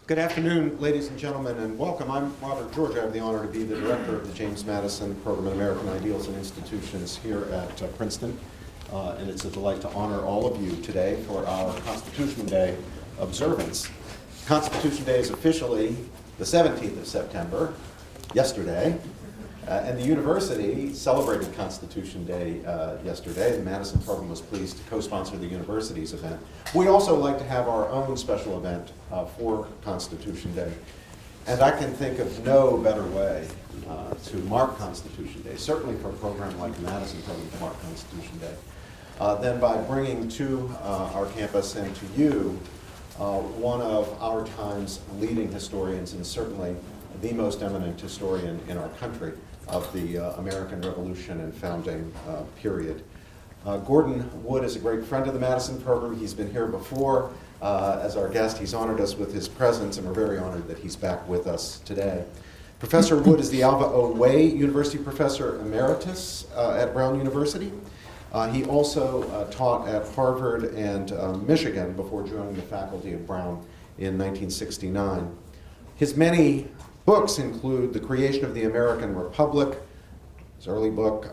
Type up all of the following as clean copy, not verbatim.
Good afternoon, ladies and gentlemen, and welcome. I'm Robert George. I have the honor to be the director of the James Madison Program in American Ideals and Institutions here at Princeton. And it's a delight to honor all of you today for our Constitution Day observance. Constitution Day is officially the 17th of September, yesterday, and the university celebrated Constitution Day yesterday. The Madison Program was pleased to co-sponsor the university's event. We also like to have our own special event for Constitution Day. And I can think of no better way to mark Constitution Day, certainly for a program like the Madison Program to mark Constitution Day, than by bringing to our campus and to you one of our time's leading historians, and certainly the most eminent historian in our country of the American Revolution and founding period. Gordon Wood is a great friend of the Madison Program. He's been here before as our guest. He's honored us with his presence, and we're very honored that he's back with us today. Professor Wood is the Alva University Professor Emeritus at Brown University. He also taught at Harvard and Michigan before joining the faculty of Brown in 1969. His many books include The Creation of the American Republic, his early book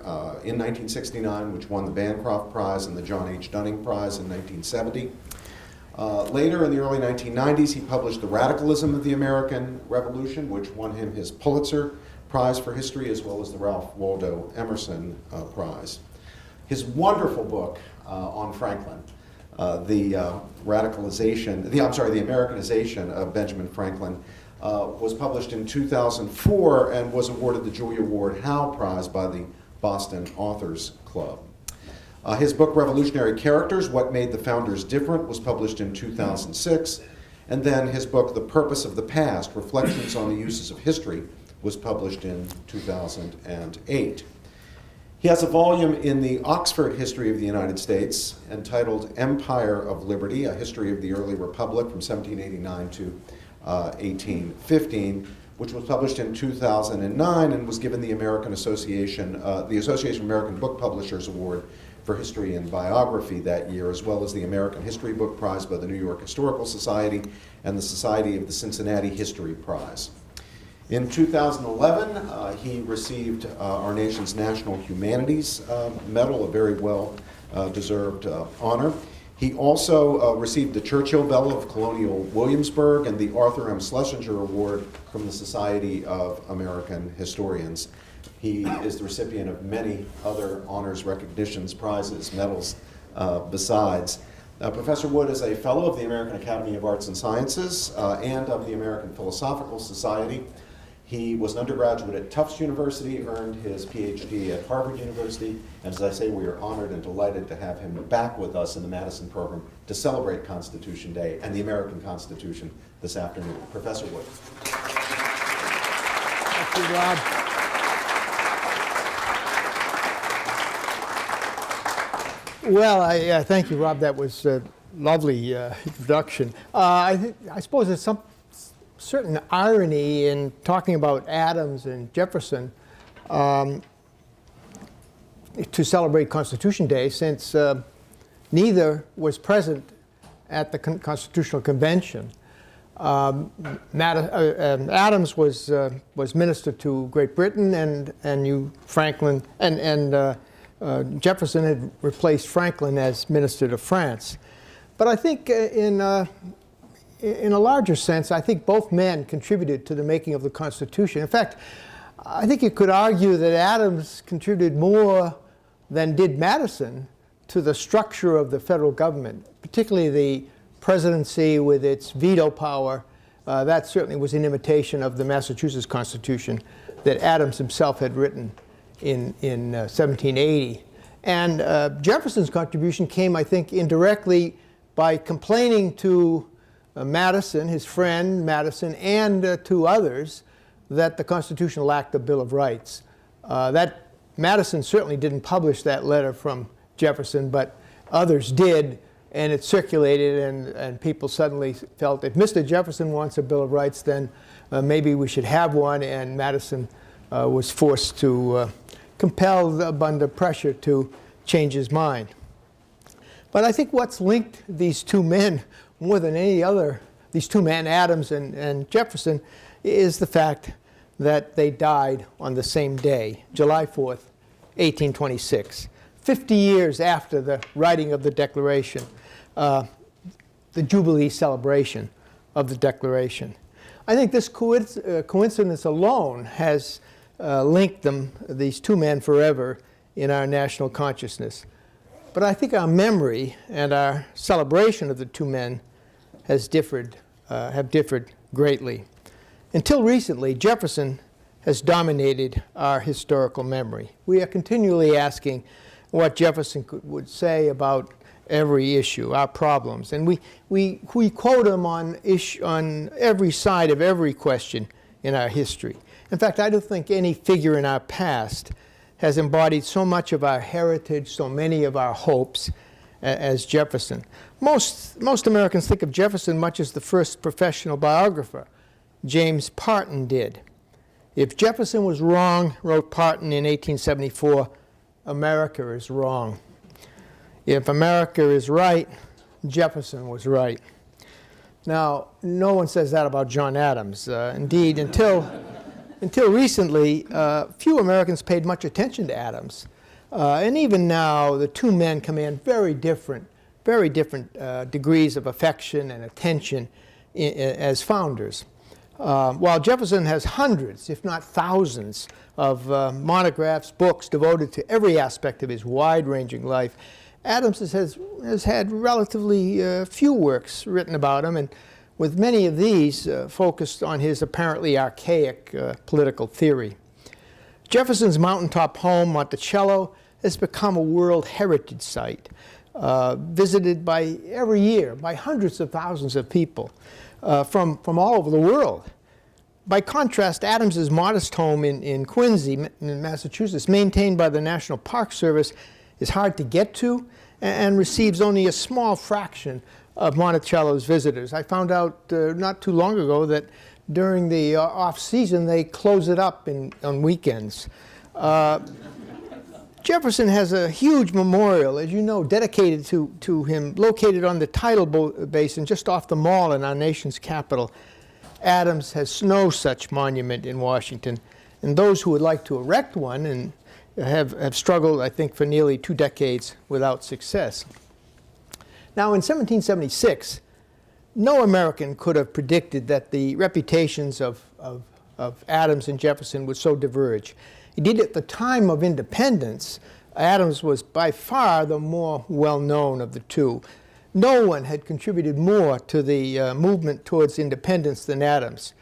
in 1969, which won the Bancroft Prize and the John H. Dunning Prize in 1970. Later, in the early 1990s, he published The Radicalism of the American Revolution, which won him his Pulitzer Prize for History, as well as the Ralph Waldo Emerson Prize. His wonderful book on Franklin, the Americanization of Benjamin Franklin, was published in 2004 and was awarded the Julia Ward Howe Prize by the Boston Authors Club. His book, Revolutionary Characters, What Made the Founders Different, was published in 2006. And then his book, The Purpose of the Past, Reflections on the Uses of History, was published in 2008. He has a volume in the Oxford History of the United States entitled Empire of Liberty, A History of the Early Republic from 1789 to 1815, which was published in 2009 and was given the Association of American Book Publishers Award for History and Biography that year, as well as the American History Book Prize by the New York Historical Society and the Society of the Cincinnati History Prize. In 2011, he received our nation's National Humanities Medal, a very well-deserved honor. He also received the Churchill Bell of Colonial Williamsburg and the Arthur M. Schlesinger Award from the Society of American Historians. He is the recipient of many other honors, recognitions, prizes, medals besides. Professor Wood is a fellow of the American Academy of Arts and Sciences and of the American Philosophical Society. He was an undergraduate at Tufts University, earned his PhD at Harvard University, and as I say, we are honored and delighted to have him back with us in the Madison Program to celebrate Constitution Day and the American Constitution this afternoon. Professor Wood. Thank you, Rob. Well, thank you, Rob. That was a lovely introduction. I suppose there's some certain irony in talking about Adams and Jefferson to celebrate Constitution Day, since neither was present at the Constitutional Convention. Adams was minister to Great Britain, and Franklin and Jefferson had replaced Franklin as minister to France. But I think in a larger sense, I think both men contributed to the making of the Constitution. In fact, I think you could argue that Adams contributed more than did Madison to the structure of the federal government, particularly the presidency with its veto power. That certainly was an imitation of the Massachusetts Constitution that Adams himself had written in 1780. And Jefferson's contribution came, I think, indirectly by complaining to Madison, his friend Madison, and to others that the Constitution lacked a Bill of Rights. That Madison certainly didn't publish that letter from Jefferson, but others did, and it circulated, and people suddenly felt if Mr. Jefferson wants a Bill of Rights, then maybe we should have one, and Madison was forced to, compelled under pressure to change his mind. But I think what's linked these two men more than any other these two men, Adams and Jefferson, is the fact that they died on the same day, July 4th, 1826, 50 years after the writing of the Declaration, the Jubilee celebration of the Declaration. I think this coincidence alone has linked these two men forever in our national consciousness. But I think our memory and our celebration of the two men have differed greatly. Until recently, Jefferson has dominated our historical memory. We are continually asking what Jefferson would say about every issue, our problems. And we quote him on every side of every question in our history. In fact, I don't think any figure in our past has embodied so much of our heritage, so many of our hopes as Jefferson. Most Americans think of Jefferson much as the first professional biographer. James Parton did. If Jefferson was wrong, wrote Parton in 1874, America is wrong. If America is right, Jefferson was right. Now, no one says that about John Adams. Indeed, until recently, few Americans paid much attention to Adams. And even now, the two men command very different degrees of affection and attention as founders. While Jefferson has hundreds, if not thousands, of monographs, books devoted to every aspect of his wide-ranging life, Adams has had relatively few works written about him, and with many of these focused on his apparently archaic political theory. Jefferson's mountaintop home, Monticello, has become a World Heritage Site, visited every year by hundreds of thousands of people from all over the world. By contrast, Adams's modest home in Quincy, in Massachusetts, maintained by the National Park Service, is hard to get to and receives only a small fraction of Monticello's visitors. I found out not too long ago that during the off-season they close it up on weekends. Jefferson has a huge memorial, as you know, dedicated to him, located on the tidal basin just off the mall in our nation's capital. Adams has no such monument in Washington, and those who would like to erect one and have struggled, I think, for nearly 2 decades without success. Now, in 1776, no American could have predicted that the reputations of Adams and Jefferson would so diverge. Indeed, at the time of independence, Adams was by far the more well-known of the two. No one had contributed more to the movement towards independence than Adams.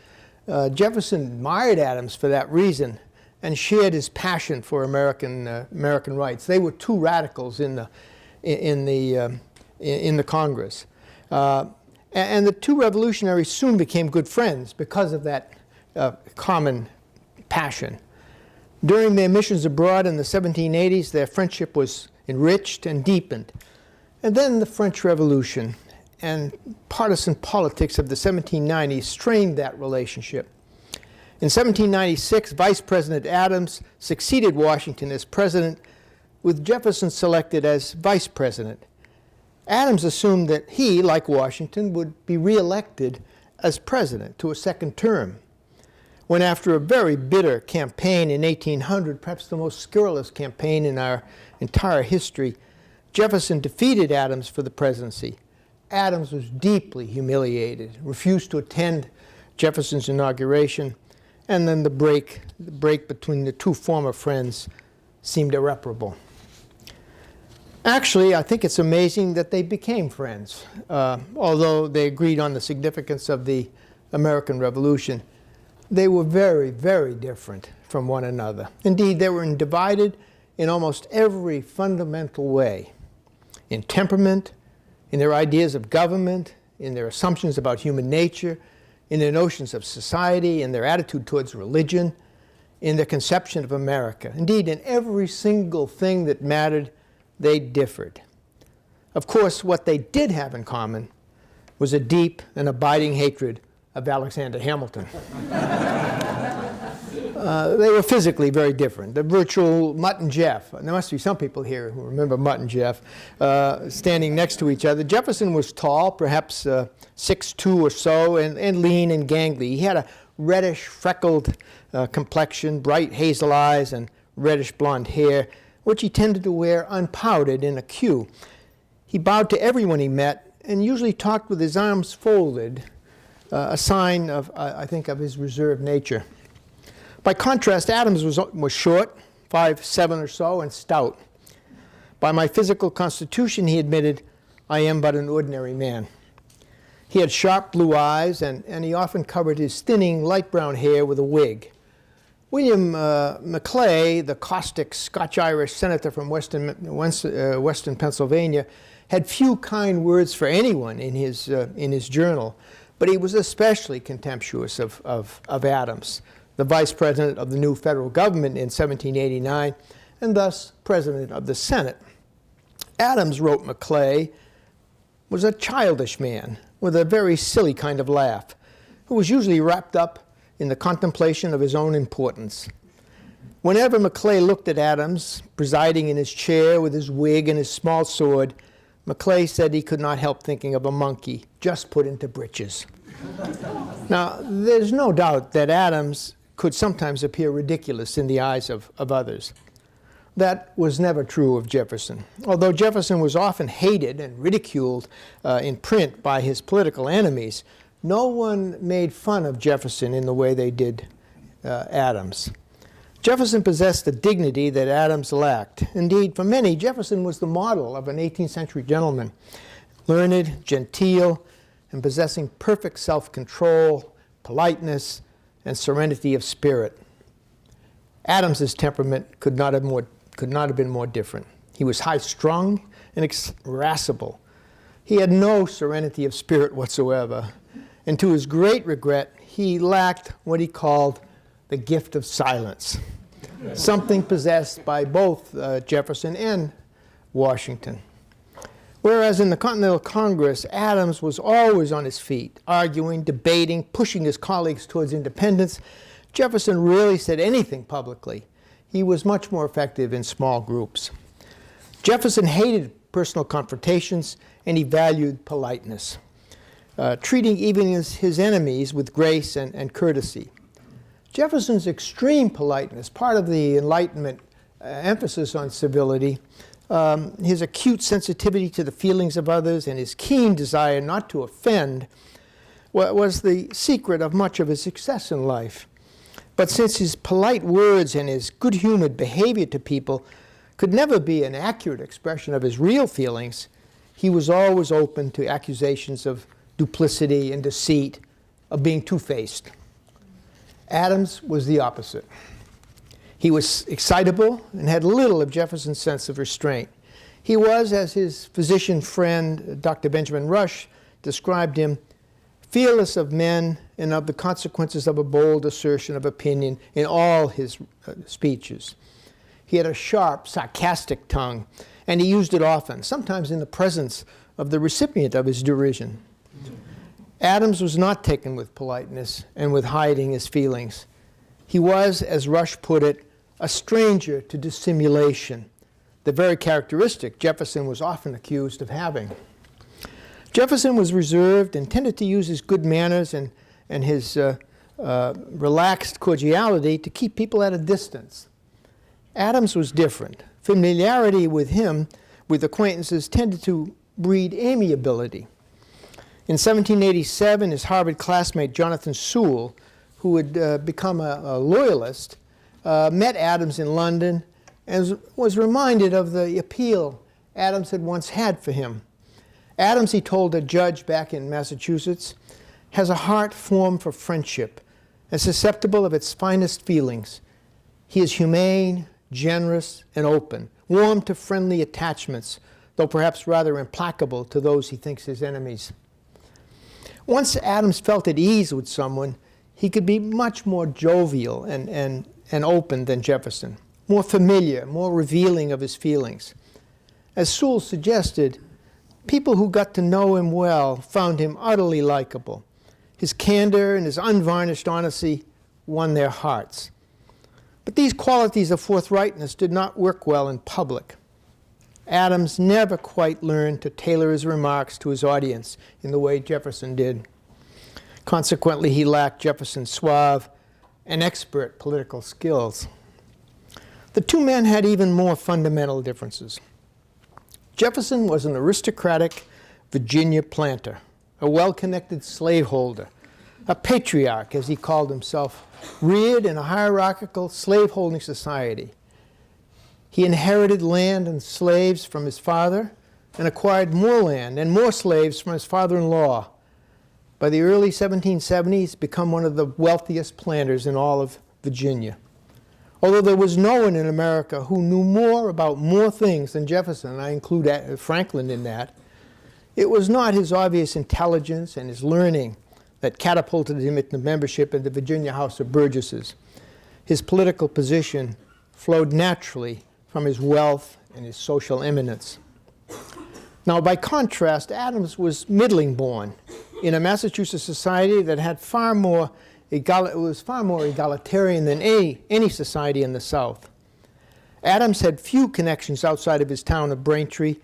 Jefferson admired Adams for that reason and shared his passion for American rights. They were two radicals in the Congress. And the two revolutionaries soon became good friends because of that common passion. During their missions abroad in the 1780s, their friendship was enriched and deepened. And then the French Revolution and partisan politics of the 1790s strained that relationship. In 1796, Vice President Adams succeeded Washington as president, with Jefferson selected as vice president. Adams assumed that he, like Washington, would be re-elected as president to a second term. When after a very bitter campaign in 1800, perhaps the most scurrilous campaign in our entire history, Jefferson defeated Adams for the presidency. Adams was deeply humiliated, refused to attend Jefferson's inauguration, and then the break between the two former friends seemed irreparable. Actually, I think it's amazing that they became friends. Although they agreed on the significance of the American Revolution, they were very, very different from one another. Indeed, they were divided in almost every fundamental way. In temperament, in their ideas of government, in their assumptions about human nature, in their notions of society, in their attitude towards religion, in their conception of America. Indeed, in every single thing that mattered, they differed. Of course, what they did have in common was a deep and abiding hatred of Alexander Hamilton. They were physically very different. The virtual Mutt and Jeff. There must be some people here who remember Mutt and Jeff standing next to each other. Jefferson was tall, perhaps 6'2" or so, and lean and gangly. He had a reddish, freckled complexion, bright hazel eyes, and reddish blonde hair, which he tended to wear unpowdered in a queue. He bowed to everyone he met and usually talked with his arms folded, a sign of, I think, of his reserved nature. By contrast, Adams was short, 5'7" or so, and stout. By my physical constitution, he admitted, I am but an ordinary man. He had sharp blue eyes, and he often covered his thinning light brown hair with a wig. William Maclay, the caustic Scotch-Irish senator from Western Pennsylvania, had few kind words for anyone in his journal, but he was especially contemptuous of Adams, the vice president of the new federal government in 1789, and thus president of the Senate. Adams, wrote Maclay, was a childish man with a very silly kind of laugh, who was usually wrapped up in the contemplation of his own importance. Whenever Maclay looked at Adams, presiding in his chair with his wig and his small sword, Maclay said he could not help thinking of a monkey just put into breeches. Now, there's no doubt that Adams could sometimes appear ridiculous in the eyes of others. That was never true of Jefferson. Although Jefferson was often hated and ridiculed in print by his political enemies, no one made fun of Jefferson in the way they did Adams. Jefferson possessed the dignity that Adams lacked. Indeed, for many, Jefferson was the model of an 18th century gentleman, learned, genteel, and possessing perfect self-control, politeness, and serenity of spirit. Adams's temperament could not have been more different. He was high-strung and irascible. He had no serenity of spirit whatsoever, and to his great regret, he lacked what he called the gift of silence, something possessed by both Jefferson and Washington. Whereas in the Continental Congress, Adams was always on his feet, arguing, debating, pushing his colleagues towards independence, Jefferson rarely said anything publicly. He was much more effective in small groups. Jefferson hated personal confrontations, and he valued politeness, treating even his enemies with grace and courtesy. Jefferson's extreme politeness, part of the Enlightenment emphasis on civility, his acute sensitivity to the feelings of others, and his keen desire not to offend, was the secret of much of his success in life. But since his polite words and his good-humored behavior to people could never be an accurate expression of his real feelings, he was always open to accusations of duplicity and deceit, of being two-faced. Adams was the opposite. He was excitable and had little of Jefferson's sense of restraint. He was, as his physician friend, Dr. Benjamin Rush, described him, fearless of men and of the consequences of a bold assertion of opinion in all his speeches. He had a sharp, sarcastic tongue, and he used it often, sometimes in the presence of the recipient of his derision. Adams was not taken with politeness and with hiding his feelings. He was, as Rush put it, a stranger to dissimulation, the very characteristic Jefferson was often accused of having. Jefferson was reserved and tended to use his good manners and his relaxed cordiality to keep people at a distance. Adams was different. Familiarity with him, with acquaintances, tended to breed amiability. In 1787, his Harvard classmate Jonathan Sewell, who had become a loyalist, met Adams in London and was reminded of the appeal Adams had once had for him. Adams, he told a judge back in Massachusetts, has a heart formed for friendship and susceptible of its finest feelings. He is humane, generous, and open, warm to friendly attachments, though perhaps rather implacable to those he thinks his enemies. Once Adams felt at ease with someone, he could be much more jovial and open than Jefferson, more familiar, more revealing of his feelings. As Sewell suggested, people who got to know him well found him utterly likable. His candor and his unvarnished honesty won their hearts. But these qualities of forthrightness did not work well in public. Adams never quite learned to tailor his remarks to his audience in the way Jefferson did. Consequently, he lacked Jefferson's suave and expert political skills. The two men had even more fundamental differences. Jefferson was an aristocratic Virginia planter, a well-connected slaveholder, a patriarch, as he called himself, reared in a hierarchical slaveholding society. He inherited land and slaves from his father and acquired more land and more slaves from his father-in-law. By the early 1770s, he's become one of the wealthiest planters in all of Virginia. Although there was no one in America who knew more about more things than Jefferson, and I include Franklin in that, it was not his obvious intelligence and his learning that catapulted him into membership in the Virginia House of Burgesses. His political position flowed naturally from his wealth and his social eminence. Now, by contrast, Adams was middling born in a Massachusetts society that had was far more egalitarian than any society in the South. Adams had few connections outside of his town of Braintree,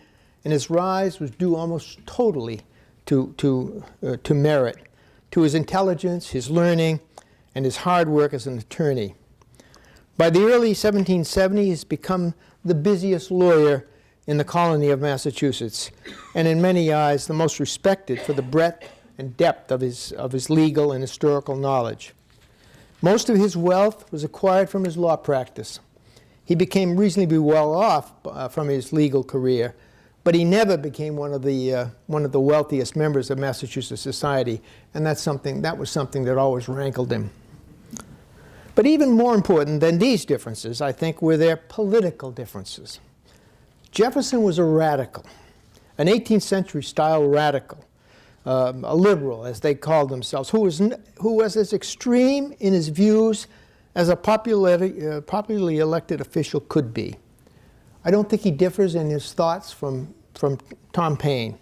and his rise was due almost totally to merit, to his intelligence, his learning, and his hard work as an attorney. By the early 1770s, he's become the busiest lawyer in the colony of Massachusetts, and in many eyes the most respected for the breadth and depth of his legal and historical knowledge. Most of his wealth was acquired from his law practice. He became reasonably well off from his legal career, but he never became one of the wealthiest members of Massachusetts society, and that was something that always rankled him. But even more important than these differences, I think, were their political differences. Jefferson was a radical, an 18th century style radical, a liberal, as they called themselves, who was as extreme in his views as a popularly elected official could be. I don't think he differs in his thoughts from Tom Paine.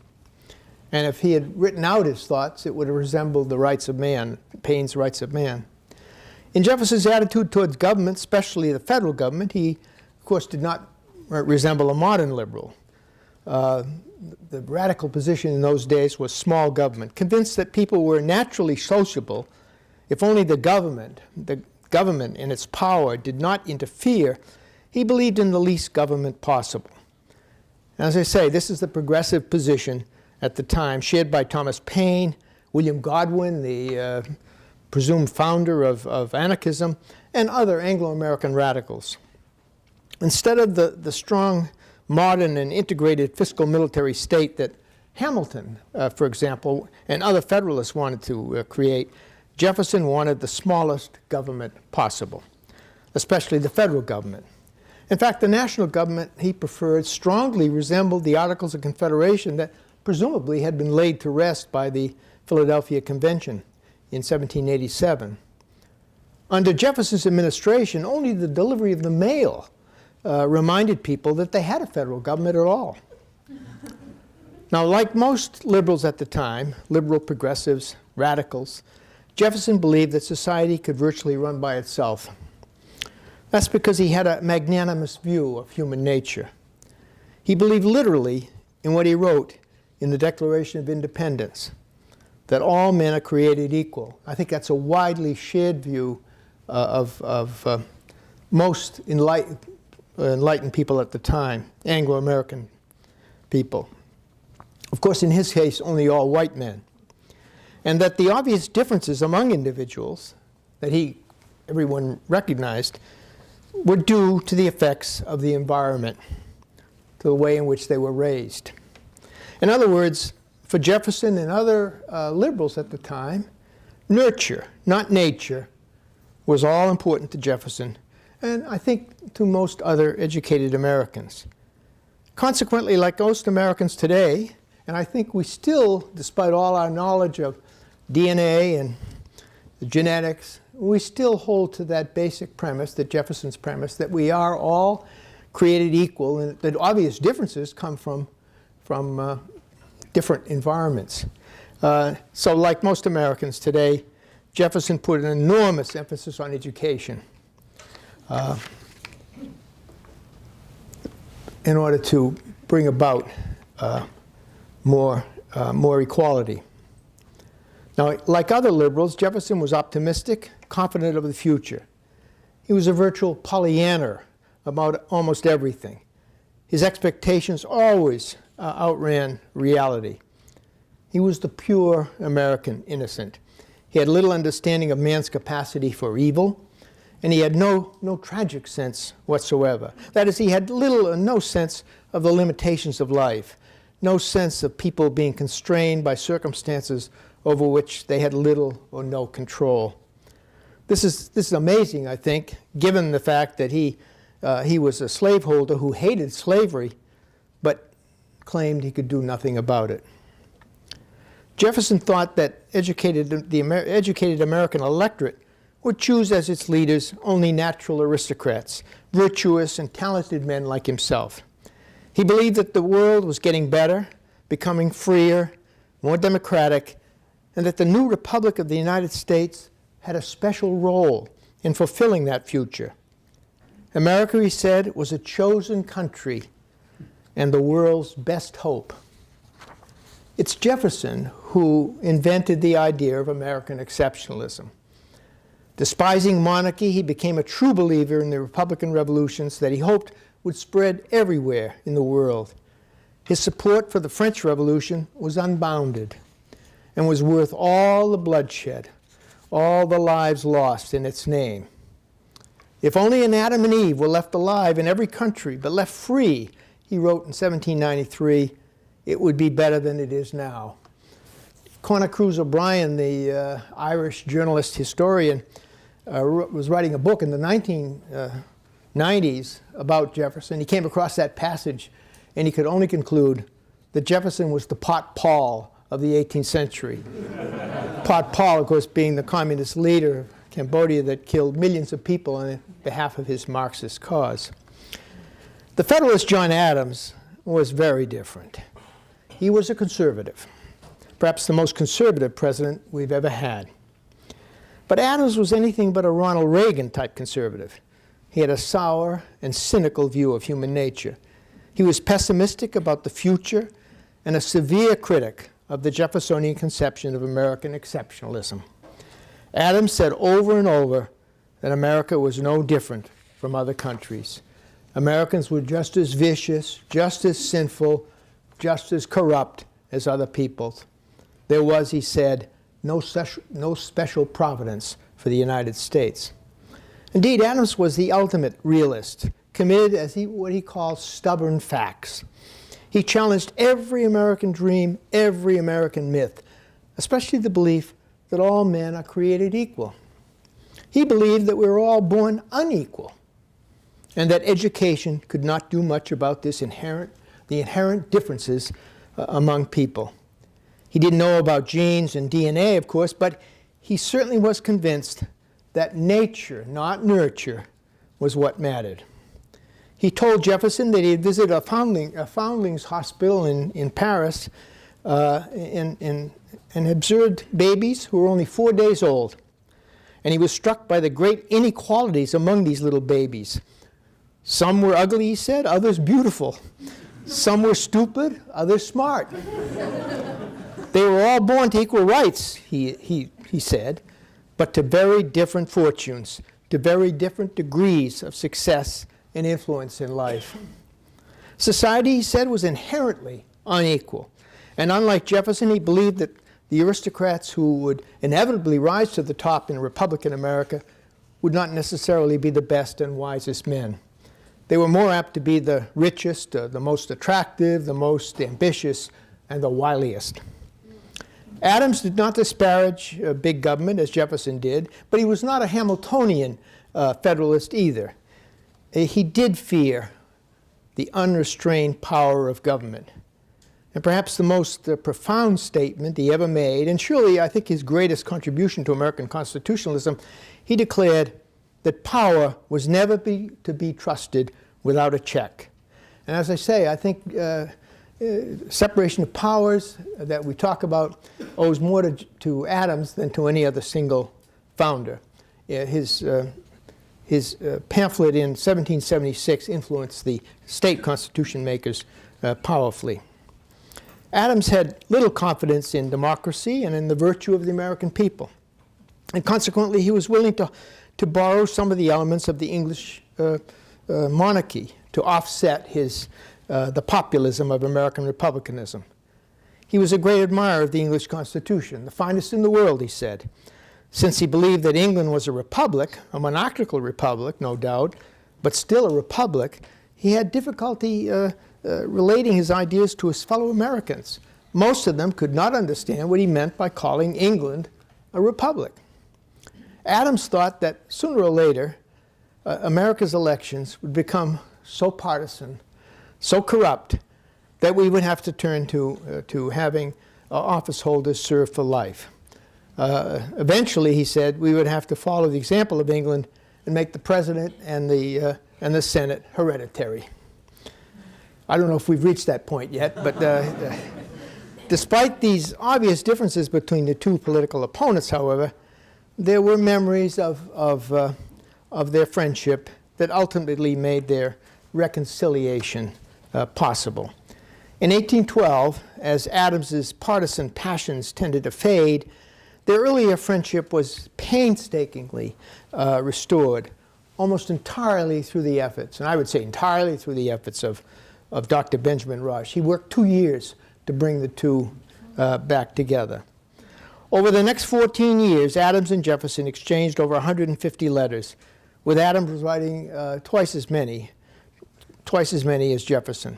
And if he had written out his thoughts, it would have resembled the rights of man, Paine's Rights of Man. In Jefferson's attitude towards government, especially the federal government, he, of course, did not resemble a modern liberal. The radical position in those days was small government, convinced that people were naturally sociable if only the government in its power did not interfere. He believed in the least government possible. As I say, this is the progressive position at the time, shared by Thomas Paine, William Godwin, the presumed founder of anarchism, and other Anglo-American radicals. Instead of the strong, modern, and integrated fiscal military state that Hamilton, for example, and other Federalists wanted to create, Jefferson wanted the smallest government possible, especially the federal government. In fact, the national government he preferred strongly resembled the Articles of Confederation that presumably had been laid to rest by the Philadelphia Convention in 1787. Under Jefferson's administration, only the delivery of the mail reminded people that they had a federal government at all. Now, like most liberals at the time, liberal progressives, radicals, Jefferson believed that society could virtually run by itself. That's because he had a magnanimous view of human nature. He believed literally in what he wrote in the Declaration of Independence, that all men are created equal. I think that's a widely shared view of most enlightened people at the time, Anglo-American people. Of course, in his case, only all white men. And that the obvious differences among individuals that everyone recognized were due to the effects of the environment, to the way in which they were raised. In other words, for Jefferson and other liberals at the time, nurture, not nature, was all important to Jefferson, and I think to most other educated Americans. Consequently, like most Americans today, and I think we still, despite all our knowledge of DNA and the genetics, we still hold to that basic premise, that Jefferson's premise, that we are all created equal, and that obvious differences come from different environments. So like most Americans today, Jefferson put an enormous emphasis on education. in order to bring about more equality. Now, like other liberals, Jefferson was optimistic, confident of the future. He was a virtual Pollyanner about almost everything. His expectations always outran reality. He was the pure American innocent. He had little understanding of man's capacity for evil, and he had no tragic sense whatsoever. That is, he had little or no sense of the limitations of life, no sense of people being constrained by circumstances over which they had little or no control. This is amazing, I think, given the fact that he was a slaveholder who hated slavery, but claimed he could do nothing about it. Jefferson thought that the educated American electorate would choose as its leaders only natural aristocrats, virtuous and talented men like himself. He believed that the world was getting better, becoming freer, more democratic, and that the new Republic of the United States had a special role in fulfilling that future. America, he said, was a chosen country and the world's best hope. It's Jefferson who invented the idea of American exceptionalism. Despising monarchy, he became a true believer in the Republican revolutions that he hoped would spread everywhere in the world. His support for the French Revolution was unbounded and was worth all the bloodshed, all the lives lost in its name. If only an Adam and Eve were left alive in every country, but left free, he wrote in 1793, it would be better than it is now. Connor Cruise O'Brien, the Irish journalist historian, was writing a book in the 1990s about Jefferson. He came across that passage, and he could only conclude that Jefferson was the Pot Paul of the 18th century. Pot Paul, of course, being the communist leader of Cambodia that killed millions of people on behalf of his Marxist cause. The Federalist John Adams was very different. He was a conservative, perhaps the most conservative president we've ever had. But Adams was anything but a Ronald Reagan-type conservative. He had a sour and cynical view of human nature. He was pessimistic about the future and a severe critic of the Jeffersonian conception of American exceptionalism. Adams said over and over that America was no different from other countries. Americans were just as vicious, just as sinful, just as corrupt as other peoples. There was, he said, no special providence for the United States. Indeed, Adams was the ultimate realist, committed as what he called stubborn facts. He challenged every American dream, every American myth, especially the belief that all men are created equal. He believed that we were all born unequal, and that education could not do much about the inherent differences among people. He didn't know about genes and DNA, of course, but he certainly was convinced that nature, not nurture, was what mattered. He told Jefferson that he had visited a foundlings hospital in Paris and observed babies who were only 4 days old. And he was struck by the great inequalities among these little babies. Some were ugly, he said, others beautiful. Some were stupid, others smart. They were all born to equal rights, he said, but to very different fortunes, to very different degrees of success and influence in life. Society, he said, was inherently unequal. And unlike Jefferson, he believed that the aristocrats who would inevitably rise to the top in Republican America would not necessarily be the best and wisest men. They were more apt to be the richest, the most attractive, the most ambitious, and the wiliest. Adams did not disparage big government as Jefferson did, but he was not a Hamiltonian Federalist either. He did fear the unrestrained power of government. And perhaps the most profound statement he ever made, and surely I think his greatest contribution to American constitutionalism, he declared that power was never to be trusted without a check. And as I say, I think separation of powers that we talk about owes more to Adams than to any other single founder. His his pamphlet in 1776 influenced the state constitution makers powerfully. Adams had little confidence in democracy and in the virtue of the American people. And consequently, he was willing to borrow some of the elements of the English monarchy to offset the populism of American republicanism. He was a great admirer of the English Constitution, the finest in the world, he said. Since he believed that England was a republic, a monarchical republic, no doubt, but still a republic, he had difficulty relating his ideas to his fellow Americans. Most of them could not understand what he meant by calling England a republic. Adams thought that sooner or later, America's elections would become so partisan, so corrupt, that we would have to turn to having office holders serve for life. Eventually, he said, we would have to follow the example of England and make the president and the Senate hereditary. I don't know if we've reached that point yet, but despite these obvious differences between the two political opponents, however, there were memories of their friendship that ultimately made their reconciliation possible. In 1812, as Adams's partisan passions tended to fade, their earlier friendship was painstakingly restored, almost entirely through the efforts, and I would say entirely through the efforts of Dr. Benjamin Rush. He worked 2 years to bring the two back together. Over the next 14 years, Adams and Jefferson exchanged over 150 letters, with Adams writing twice as many as Jefferson.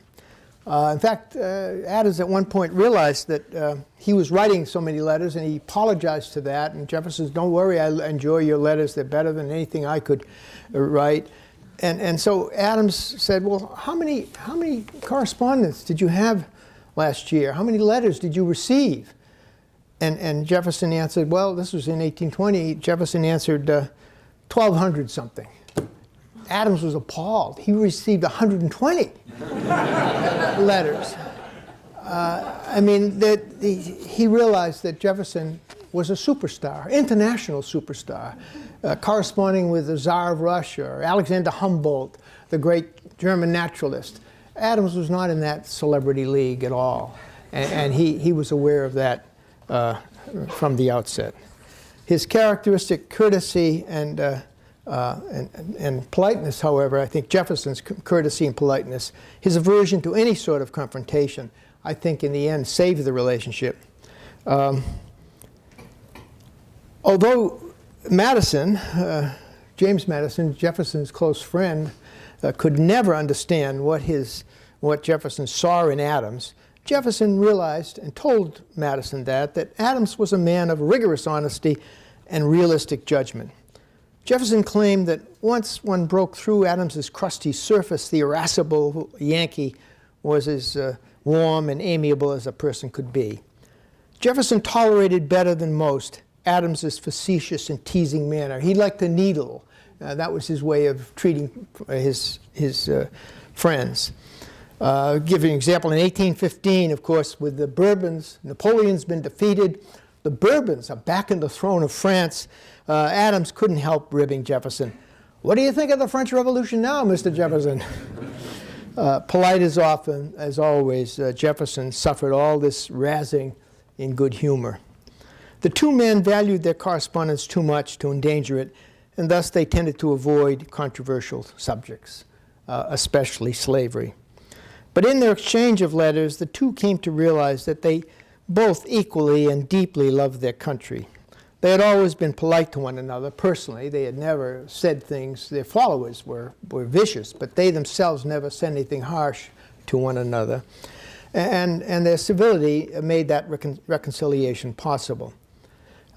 In fact, Adams at one point realized that he was writing so many letters, and he apologized to that. And Jefferson says, "Don't worry, I enjoy your letters. They're better than anything I could write." And so Adams said, "Well, how many correspondence did you have last year? How many letters did you receive?" And Jefferson answered, well, this was in 1820. Jefferson answered 1,200 something. Adams was appalled. He received 120 letters. I mean, he realized that Jefferson was a superstar, international superstar, corresponding with the Tsar of Russia or Alexander Humboldt, the great German naturalist. Adams was not in that celebrity league at all, and he was aware of that from the outset. His characteristic courtesy and politeness, however, I think Jefferson's courtesy and politeness, his aversion to any sort of confrontation, I think in the end saved the relationship. Although Madison, James Madison, Jefferson's close friend, could never understand what Jefferson saw in Adams, Jefferson realized and told Madison that Adams was a man of rigorous honesty and realistic judgment. Jefferson claimed that once one broke through Adams's crusty surface, the irascible Yankee was as warm and amiable as a person could be. Jefferson tolerated better than most Adams's facetious and teasing manner. He liked to needle. That was his way of treating his friends. Give you an example, in 1815, of course, with the Bourbons, Napoleon's been defeated. The Bourbons are back in the throne of France. Adams couldn't help ribbing Jefferson. "What do you think of the French Revolution now, Mr. Jefferson?" Polite as often, as always, Jefferson suffered all this razzing in good humor. The two men valued their correspondence too much to endanger it, and thus they tended to avoid controversial subjects, especially slavery. But in their exchange of letters, the two came to realize that they both equally and deeply loved their country. They had always been polite to one another personally. They had never said things. Their followers were vicious, but they themselves never said anything harsh to one another. And their civility made that reconciliation possible.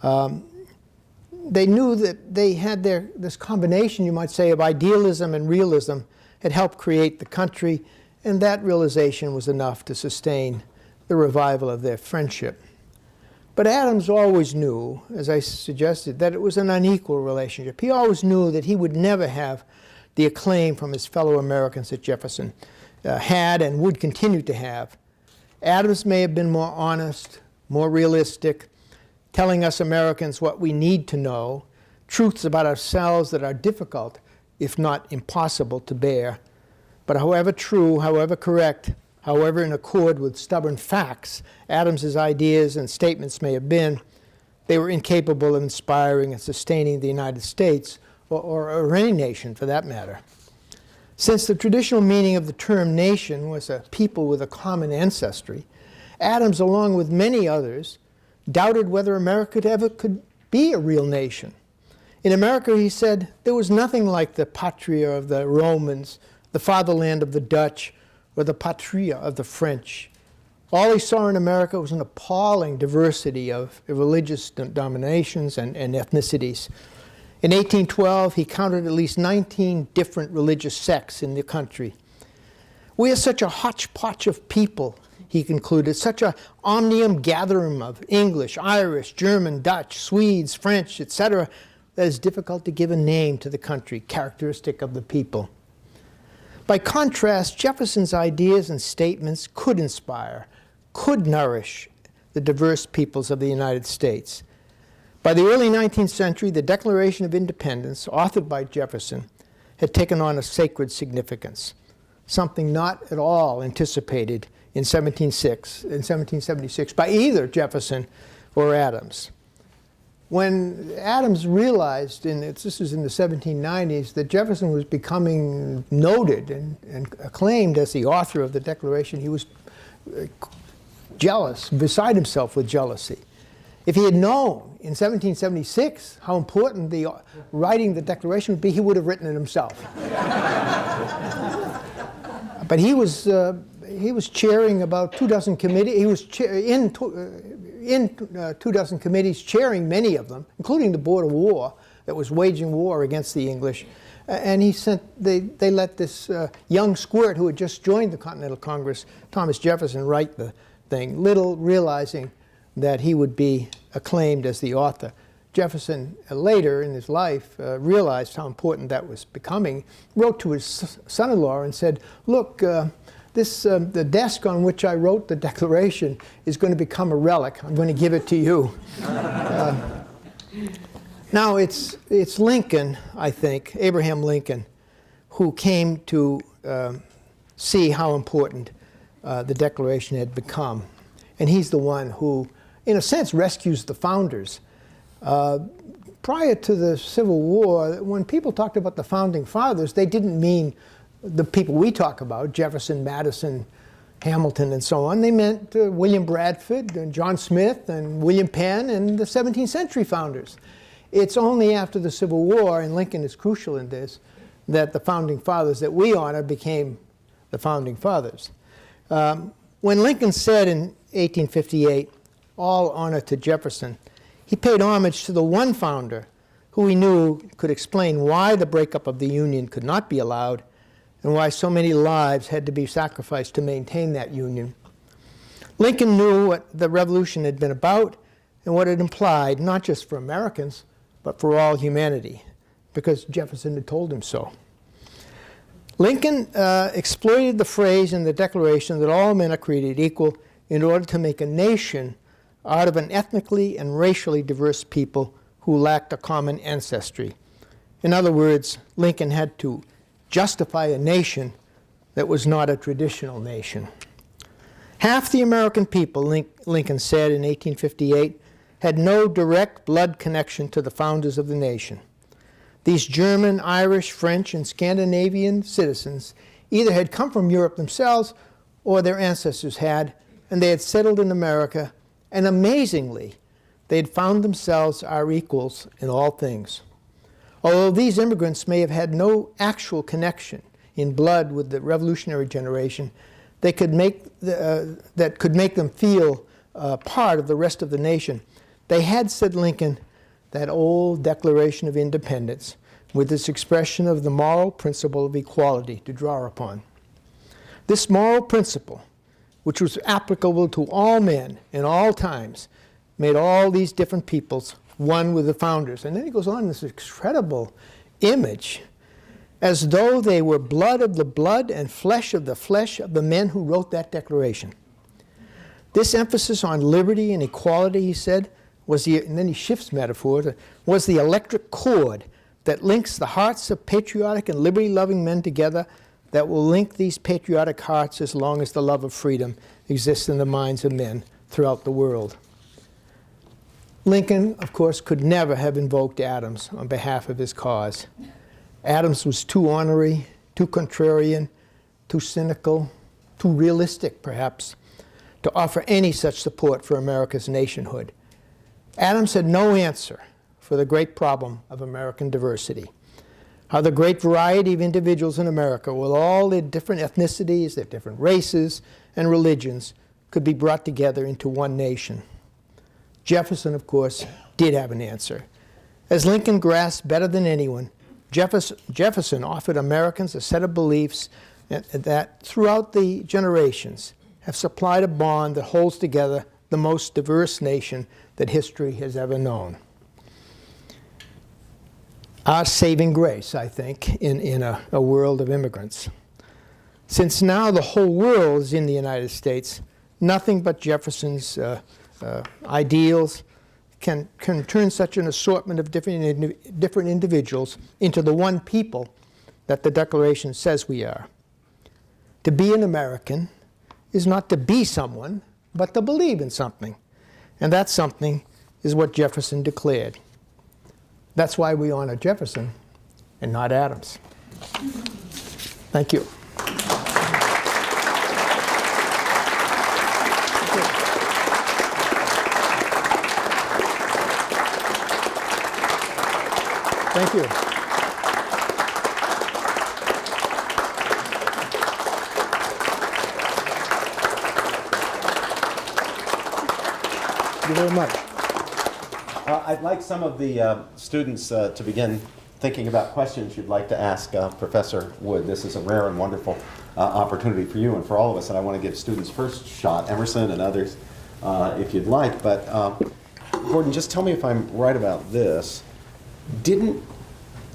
They knew that they had this combination, you might say, of idealism and realism had helped create the country, and that realization was enough to sustain the revival of their friendship. But Adams always knew, as I suggested, that it was an unequal relationship. He always knew that he would never have the acclaim from his fellow Americans that Jefferson had and would continue to have. Adams may have been more honest, more realistic, telling us Americans what we need to know, truths about ourselves that are difficult if not impossible, to bear. But however true, however correct, however in accord with stubborn facts Adams's ideas and statements may have been, they were incapable of inspiring and sustaining the United States, or any nation for that matter. Since the traditional meaning of the term nation was a people with a common ancestry, Adams, along with many others, doubted whether America ever could be a real nation. In America, he said, there was nothing like the patria of the Romans, the fatherland of the Dutch, or the patria of the French. All he saw in America was an appalling diversity of religious denominations and ethnicities. In 1812, he counted at least 19 different religious sects in the country. We are such a hodgepodge of people, he concluded, such a omnium gatherum of English, Irish, German, Dutch, Swedes, French, etc., that it's difficult to give a name to the country characteristic of the people. By contrast, Jefferson's ideas and statements could inspire, could nourish the diverse peoples of the United States. By the early 19th century, the Declaration of Independence, authored by Jefferson, had taken on a sacred significance, something not at all anticipated in 1776 by either Jefferson or Adams. When Adams realized, this was in the 1790s, that Jefferson was becoming noted and acclaimed as the author of the Declaration, he was jealous, beside himself with jealousy. If he had known in 1776 how important the writing the Declaration would be, he would have written it himself. But he was chairing about 24 committees. He was in 24 committees, chairing many of them, including the Board of War that was waging war against the English. And they let this young squirt who had just joined the Continental Congress, Thomas Jefferson, write the thing, little realizing that he would be acclaimed as the author. Jefferson, later in his life, realized how important that was becoming, wrote to his son-in-law and said, look, the desk on which I wrote the Declaration is going to become a relic. I'm going to give it to you. Now, it's Lincoln, I think, Abraham Lincoln, who came to see how important the Declaration had become. And he's the one who, in a sense, rescues the founders. Prior to the Civil War, when people talked about the Founding Fathers, they didn't mean the people we talk about, Jefferson, Madison, Hamilton, and so on. They meant William Bradford, and John Smith, and William Penn, and the 17th century founders. It's only after the Civil War, and Lincoln is crucial in this, that the Founding Fathers that we honor became the Founding Fathers. When Lincoln said in 1858, all honor to Jefferson, he paid homage to the one founder who he knew could explain why the breakup of the Union could not be allowed and why so many lives had to be sacrificed to maintain that Union. Lincoln knew what the Revolution had been about and what it implied, not just for Americans, but for all humanity, because Jefferson had told him so. Lincoln exploited the phrase in the Declaration that all men are created equal in order to make a nation out of an ethnically and racially diverse people who lacked a common ancestry. In other words, Lincoln had to justify a nation that was not a traditional nation. Half the American people, Lincoln said in 1858, had no direct blood connection to the founders of the nation. These German, Irish, French, and Scandinavian citizens either had come from Europe themselves or their ancestors had, and they had settled in America, and amazingly, they had found themselves our equals in all things. Although these immigrants may have had no actual connection in blood with the revolutionary generation, that could make them feel part of the rest of the nation. They had, said Lincoln, that old Declaration of Independence with its expression of the moral principle of equality to draw upon. This moral principle, which was applicable to all men in all times, made all these different peoples one with the founders. And then he goes on this incredible image, as though they were blood of the blood and flesh of the men who wrote that Declaration. This emphasis on liberty and equality, he said, and then he shifts metaphor, was the electric cord that links the hearts of patriotic and liberty-loving men together, that will link these patriotic hearts as long as the love of freedom exists in the minds of men throughout the world. Lincoln, of course, could never have invoked Adams on behalf of his cause. Adams was too ornery, too contrarian, too cynical, too realistic, perhaps, to offer any such support for America's nationhood. Adams had no answer for the great problem of American diversity. How the great variety of individuals in America, with all their different ethnicities, their different races and religions, could be brought together into one nation. Jefferson, of course, did have an answer. As Lincoln grasped better than anyone, Jefferson offered Americans a set of beliefs that throughout the generations have supplied a bond that holds together the most diverse nation that history has ever known. Our saving grace, I think, in a world of immigrants. Since now the whole world is in the United States, nothing but Jefferson's ideals can turn such an assortment of different individuals into the one people that the Declaration says we are. To be an American is not to be someone, but to believe in something. And that something is what Jefferson declared. That's why we honor Jefferson and not Adams. Thank you. Thank you. Thank you very much. I'd like some of the students to begin thinking about questions you'd like to ask Professor Wood. This is a rare and wonderful opportunity for you and for all of us, and I want to give students first shot, Emerson and others, if you'd like. But Gordon, just tell me if I'm right about this.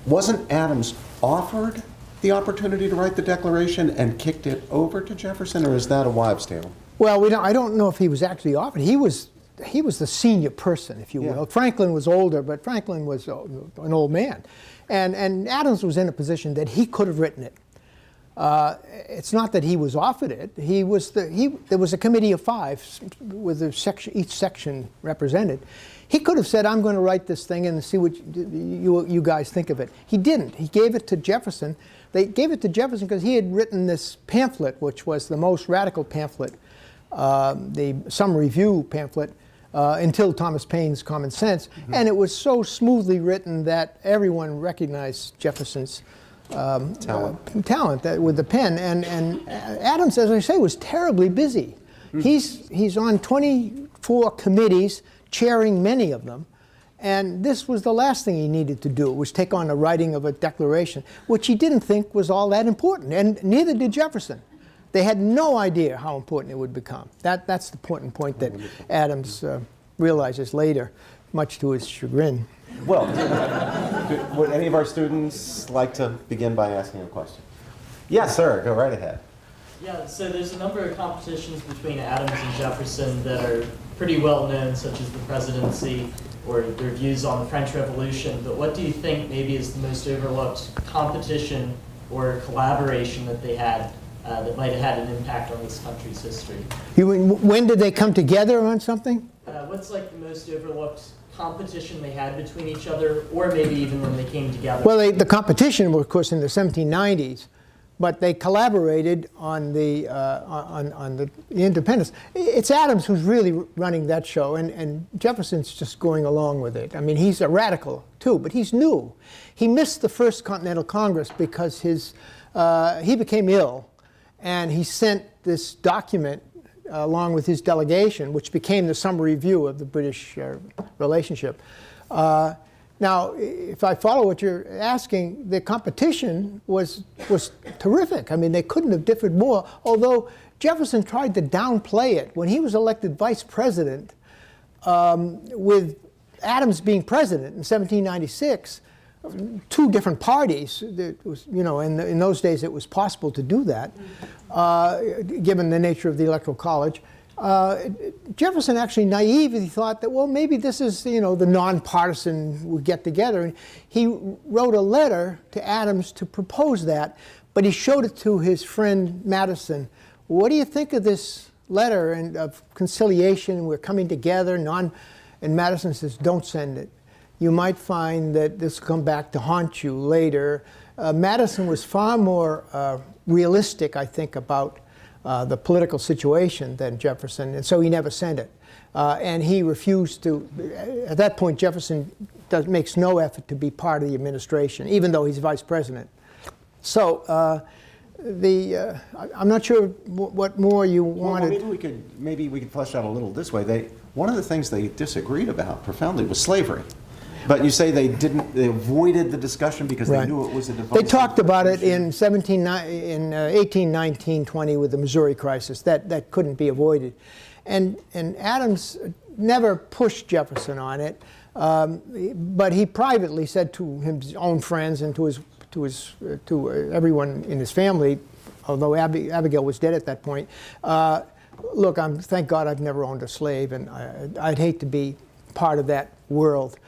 Wasn't Adams offered the opportunity to write the Declaration and kicked it over to Jefferson, or is that a wives' tale? Well, I don't know if he was actually offered. He was the senior person, if you will. Yeah. Franklin was older, but Franklin was an old man. And Adams was in a position that he could have written it. It's not that he was offered it. There was a committee of 5 with each section represented. He could have said, I'm going to write this thing and see what you guys think of it. He didn't. He gave it to Jefferson. They gave it to Jefferson because he had written this pamphlet, which was the most radical pamphlet, some review pamphlet, until Thomas Paine's Common Sense. Mm-hmm. And it was so smoothly written that everyone recognized Jefferson's talent with the pen. And Adams, as I say, was terribly busy. Mm-hmm. He's on 24 committees, chairing many of them. And this was the last thing he needed to do, was take on the writing of a declaration, which he didn't think was all that important. And neither did Jefferson. They had no idea how important it would become. That's the important point that Adams realizes later, much to his chagrin. Well, would any of our students like to begin by asking a question? Yes, sir. Go right ahead. Yeah, so there's a number of competitions between Adams and Jefferson that are pretty well known, such as the presidency or their views on the French Revolution. But what do you think maybe is the most overlooked competition or collaboration that they had that might have had an impact on this country's history? When did they come together on something? What's like the most overlooked competition they had between each other, or maybe even when they came together? Well, the competition was, of course, in the 1790s, but they collaborated on the independence. It's Adams who's really running that show, and Jefferson's just going along with it. I mean, he's a radical too, but he's new. He missed the First Continental Congress because he became ill, and he sent this document along with his delegation, which became the summary view of the British relationship. Now, if I follow what you're asking, the competition was terrific. I mean, they couldn't have differed more, although Jefferson tried to downplay it. When he was elected vice president, with Adams being president in 1796, 2 different parties. It was, in those days it was possible to do that, given the nature of the Electoral College. Jefferson actually naively thought that, well, maybe this is, you know, the nonpartisan would get together. And he wrote a letter to Adams to propose that, but he showed it to his friend Madison. What do you think of this letter and of conciliation? We're coming together. And Madison says, don't send it. You might find that this will come back to haunt you later. Madison was far more realistic, I think, about the political situation than Jefferson, and so he never sent it. And he refused to, at that point, Jefferson makes no effort to be part of the administration, even though he's vice president. So I'm not sure what more you wanted. Well, maybe we could flesh out a little this way. One of the things they disagreed about profoundly was slavery. But you say they avoided the discussion because they knew it was a divisive. They talked about it in 1819-20 with the Missouri crisis. That couldn't be avoided. And Adams never pushed Jefferson on it, but he privately said to his own friends and to everyone in his family, although Abigail was dead at that point, look, thank God I've never owned a slave, and I'd hate to be part of that world.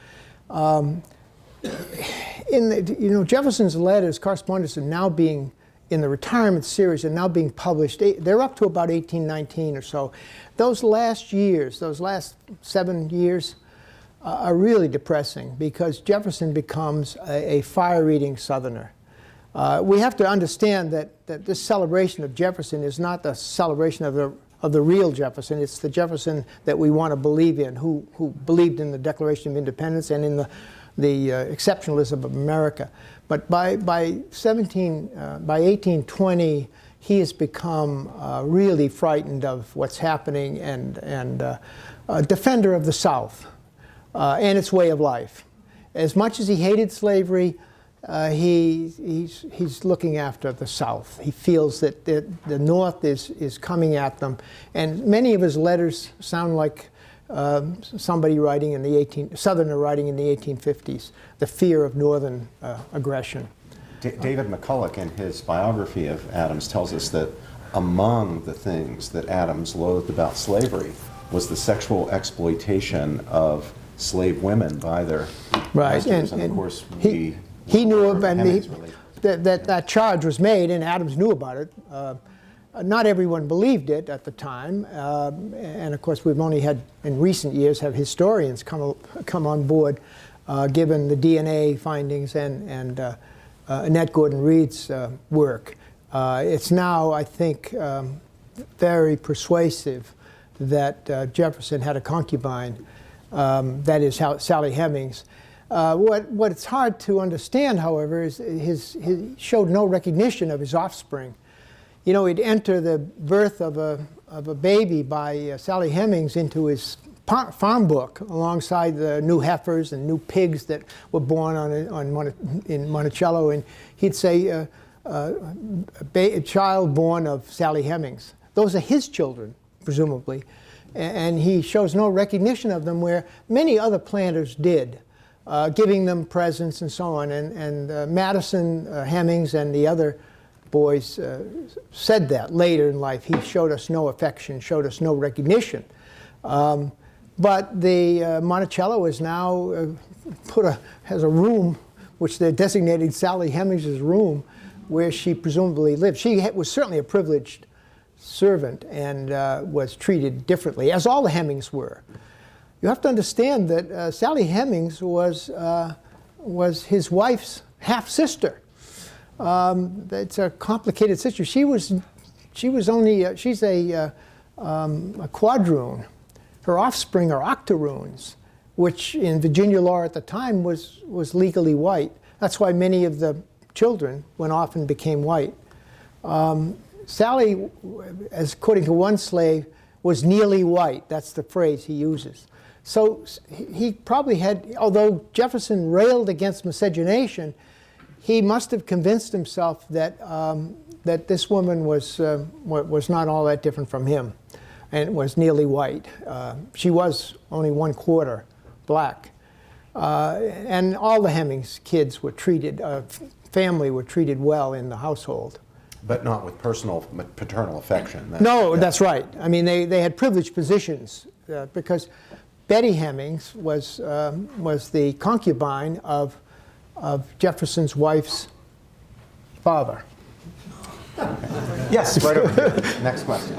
Jefferson's letters, correspondence, are now being, in the retirement series, are now being published. They're up to about 1819 or so. Those last 7 years, are really depressing because Jefferson becomes a fire-eating Southerner. We have to understand that this celebration of Jefferson is not the celebration of the real Jefferson. It's the Jefferson that we want to believe in, who believed in the Declaration of Independence and in the exceptionalism of America. But by 1820, he has become really frightened of what's happening and a defender of the South and its way of life. As much as he hated slavery, he's looking after the South. He feels that the North is coming at them, and many of his letters sound like somebody writing in the Southerner writing in the 1850s. The fear of Northern aggression. David McCulloch, in his biography of Adams, tells us that among the things that Adams loathed about slavery was the sexual exploitation of slave women by their masters, and of course he knew of, and that charge was made, and Adams knew about it. Not everyone believed it at the time, and of course we've only had, in recent years, have historians come on board, given the DNA findings and Annette Gordon Reed's work. It's now, I think, very persuasive that Jefferson had a concubine, that is Sally Hemings. What's hard to understand, however, is he showed no recognition of his offspring. You know, he'd enter the birth of a baby by Sally Hemings into his farm book alongside the new heifers and new pigs that were born in Monticello, and he'd say a child born of Sally Hemings. Those are his children, presumably, and he shows no recognition of them where many other planters did, giving them presents and so on. And Madison, Hemings, and the other boys said that later in life. He showed us no affection, showed us no recognition. But the Monticello is now has a room, which they're designating Sally Hemings' room, where she presumably lived. She was certainly a privileged servant and was treated differently, as all the Hemings were. You have to understand that Sally Hemings was his wife's half-sister. It's a complicated situation. She's a quadroon. Her offspring are octoroons, which in Virginia law at the time was legally white. That's why many of the children went off and became white. Sally, as according to one slave, was nearly white. That's the phrase he uses. So he probably had, although Jefferson railed against miscegenation, he must have convinced himself that that this woman was not all that different from him, and was nearly white. She was only 1/4 black, and all the Hemings kids were treated, family were treated well in the household. But not with personal paternal affection. No, that's right. I mean, they had privileged positions because Betty Hemmings was the concubine of Jefferson's wife's father. Yes, right over here. Next question.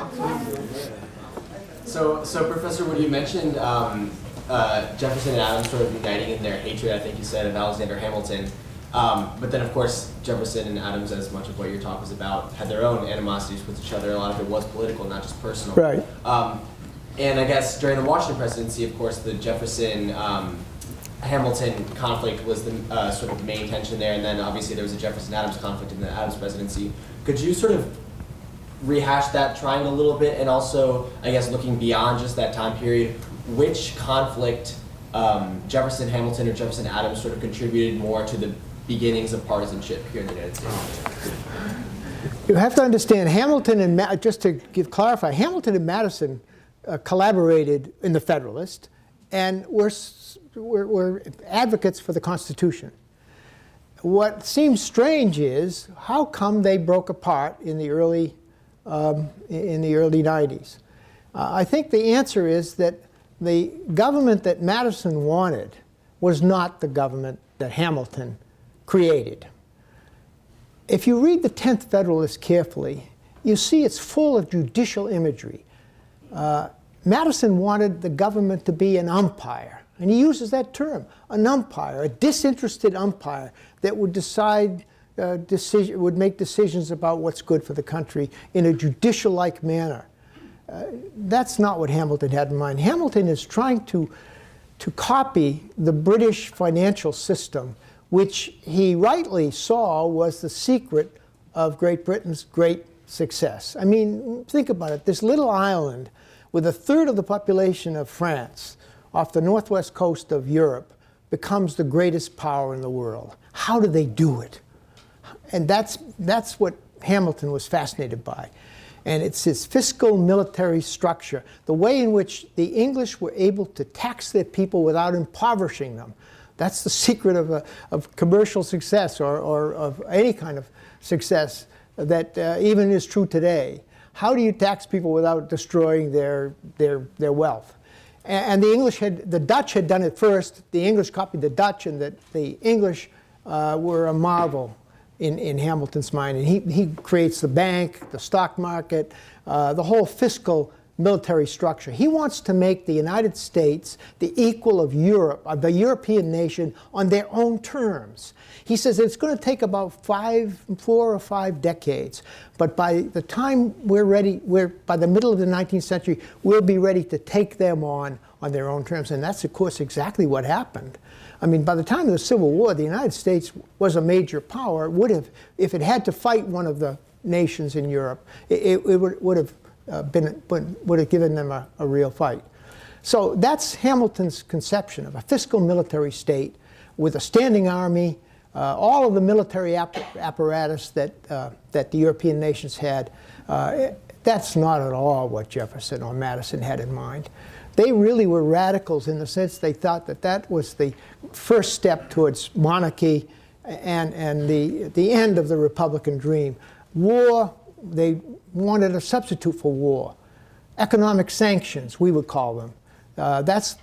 So Professor Wood, you mentioned Jefferson and Adams sort of uniting in their hatred, I think you said, of Alexander Hamilton. But then, of course, Jefferson and Adams, as much of what your talk was about, had their own animosities with each other. A lot of it was political, not just personal. Right. And I guess during the Washington presidency, of course, the Jefferson-Hamilton conflict was the sort of main tension there. And then, obviously, there was a Jefferson-Adams conflict in the Adams presidency. Could you sort of rehash that triangle a little bit? And also, I guess, looking beyond just that time period, which conflict Jefferson-Hamilton or Jefferson-Adams sort of contributed more to the beginnings of partisanship here in the United States? You have to understand, Hamilton and just to clarify, Hamilton and Madison collaborated in the Federalist and were advocates for the Constitution. What seems strange is how come they broke apart in the early 90s. I think the answer is that the government that Madison wanted was not the government that Hamilton created. If you read the 10th Federalist carefully, you see it's full of judicial imagery. Madison wanted the government to be an umpire, and he uses that term, an umpire, a disinterested umpire that would would make decisions about what's good for the country in a judicial-like manner. That's not what Hamilton had in mind. Hamilton is trying to copy the British financial system, which he rightly saw was the secret of Great Britain's great success. I mean, think about it. This little island with a third of the population of France off the northwest coast of Europe becomes the greatest power in the world. How do they do it? And that's what Hamilton was fascinated by. And it's his fiscal military structure, the way in which the English were able to tax their people without impoverishing them. That's the secret of commercial success or of any kind of success that even is true today. How do you tax people without destroying their wealth? And the Dutch had done it first. The English copied the Dutch, and the English were a marvel in Hamilton's mind. And he creates the bank, the stock market, the whole fiscal military structure. He wants to make the United States the equal of Europe, of the European nation, on their own terms. He says it's going to take about 4 or 5 decades, but by the time we're ready, by the middle of the 19th century, we'll be ready to take them on their own terms. And that's, of course, exactly what happened. I mean, by the time of the Civil War, the United States was a major power. It would have, if it had to fight one of the nations in Europe, it would have given them a real fight. So that's Hamilton's conception of a fiscal military state with a standing army, all of the military apparatus that the European nations had. That's not at all what Jefferson or Madison had in mind. They really were radicals in the sense they thought that was the first step towards monarchy and the end of the Republican dream. War, they wanted a substitute for war. Economic sanctions, we would call them. That's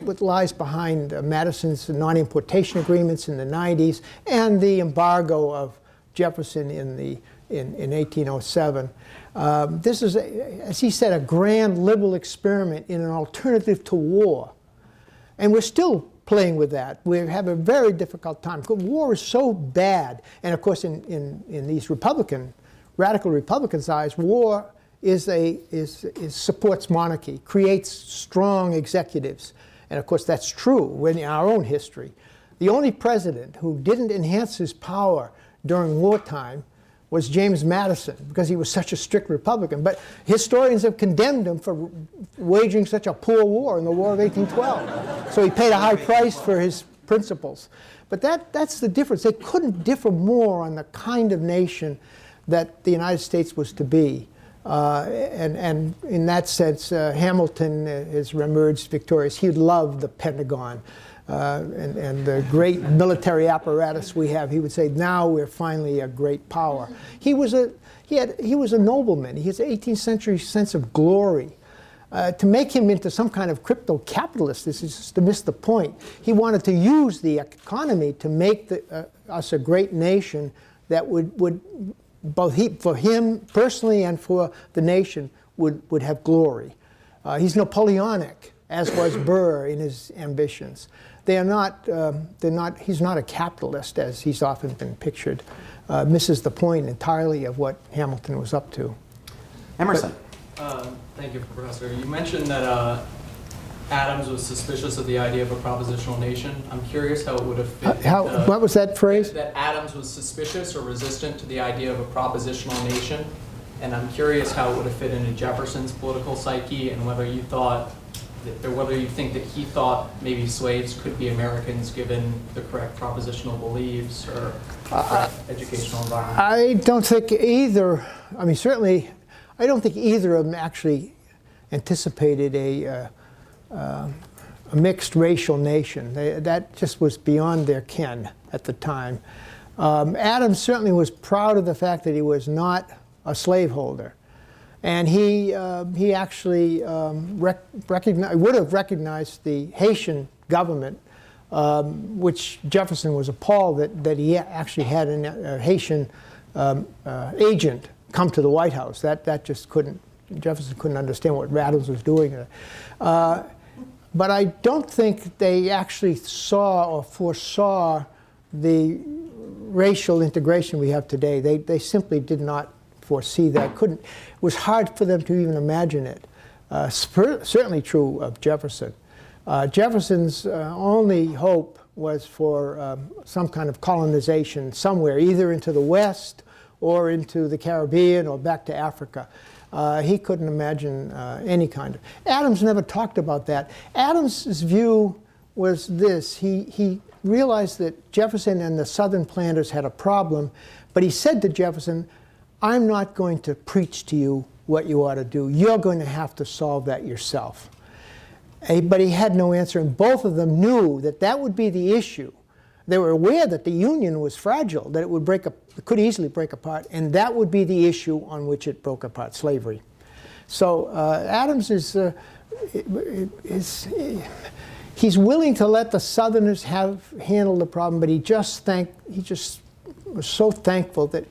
what lies behind Madison's non-importation agreements in the 90s and the embargo of Jefferson in 1807. This is, as he said, a grand liberal experiment in an alternative to war. And we're still playing with that. We have a very difficult time. War is so bad. And of course, in these radical Republicans' eyes, war supports monarchy, creates strong executives. And of course, that's true in our own history. The only president who didn't enhance his power during wartime was James Madison, because he was such a strict Republican. But historians have condemned him for waging such a poor war in the War of 1812. So he paid a high price for his principles. But that's the difference. They couldn't differ more on the kind of nation that the United States was to be. And in that sense, Hamilton has emerged victorious. He loved the Pentagon. and the great military apparatus we have. He would say, now we're finally a great power. He was a nobleman. He has an 18th century sense of glory. To make him into some kind of crypto-capitalist is just to miss the point. He wanted to use the economy to make us a great nation that would for him personally and for the nation would have glory. He's Napoleonic, as was Burr in his ambitions. He's not a capitalist, as he's often been pictured. Misses the point entirely of what Hamilton was up to. Emerson. Thank you, Professor. You mentioned that Adams was suspicious of the idea of a propositional nation. I'm curious how it would have fit. What was that phrase? That Adams was suspicious or resistant to the idea of a propositional nation. And I'm curious how it would have fit into Jefferson's political psyche, and whether you think that he thought maybe slaves could be Americans given the correct propositional beliefs or educational environment. I don't think either. I mean, certainly, I don't think either of them actually anticipated a mixed racial nation. That just was beyond their ken at the time. Adams certainly was proud of the fact that he was not a slaveholder. And he actually would have recognized the Haitian government, which Jefferson was appalled that he actually had a Haitian agent come to the White House. That just Jefferson couldn't understand what Adams was doing. But I don't think they actually saw or foresaw the racial integration we have today. They simply did not foresee that. It was hard for them to even imagine it. Certainly true of Jefferson. Jefferson's only hope was for some kind of colonization somewhere, either into the West or into the Caribbean or back to Africa. He couldn't imagine any kind of. Adams never talked about that. Adams's view was this. He realized that Jefferson and the Southern planters had a problem, but he said to Jefferson, I'm not going to preach to you what you ought to do. You're going to have to solve that yourself. But he had no answer, and both of them knew that would be the issue. They were aware that the Union was fragile, that it could easily break apart, and that would be the issue on which it broke apart, slavery. So Adams he's willing to let the Southerners handle the problem, but he just was so thankful that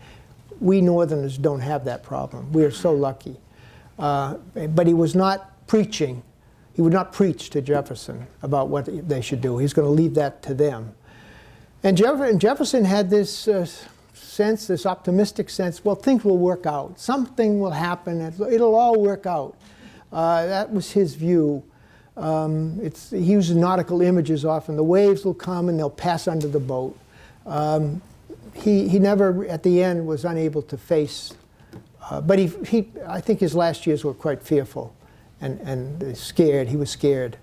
we Northerners don't have that problem. We are so lucky. But he was not preaching. He would not preach to Jefferson about what they should do. He's going to leave that to them. And Jefferson had this sense, this optimistic sense, well, things will work out. Something will happen. It'll all work out. That was his view. He uses nautical images often. The waves will come and they'll pass under the boat. He never, at the end, was unable to face, but I think his last years were quite fearful and scared. He was scared.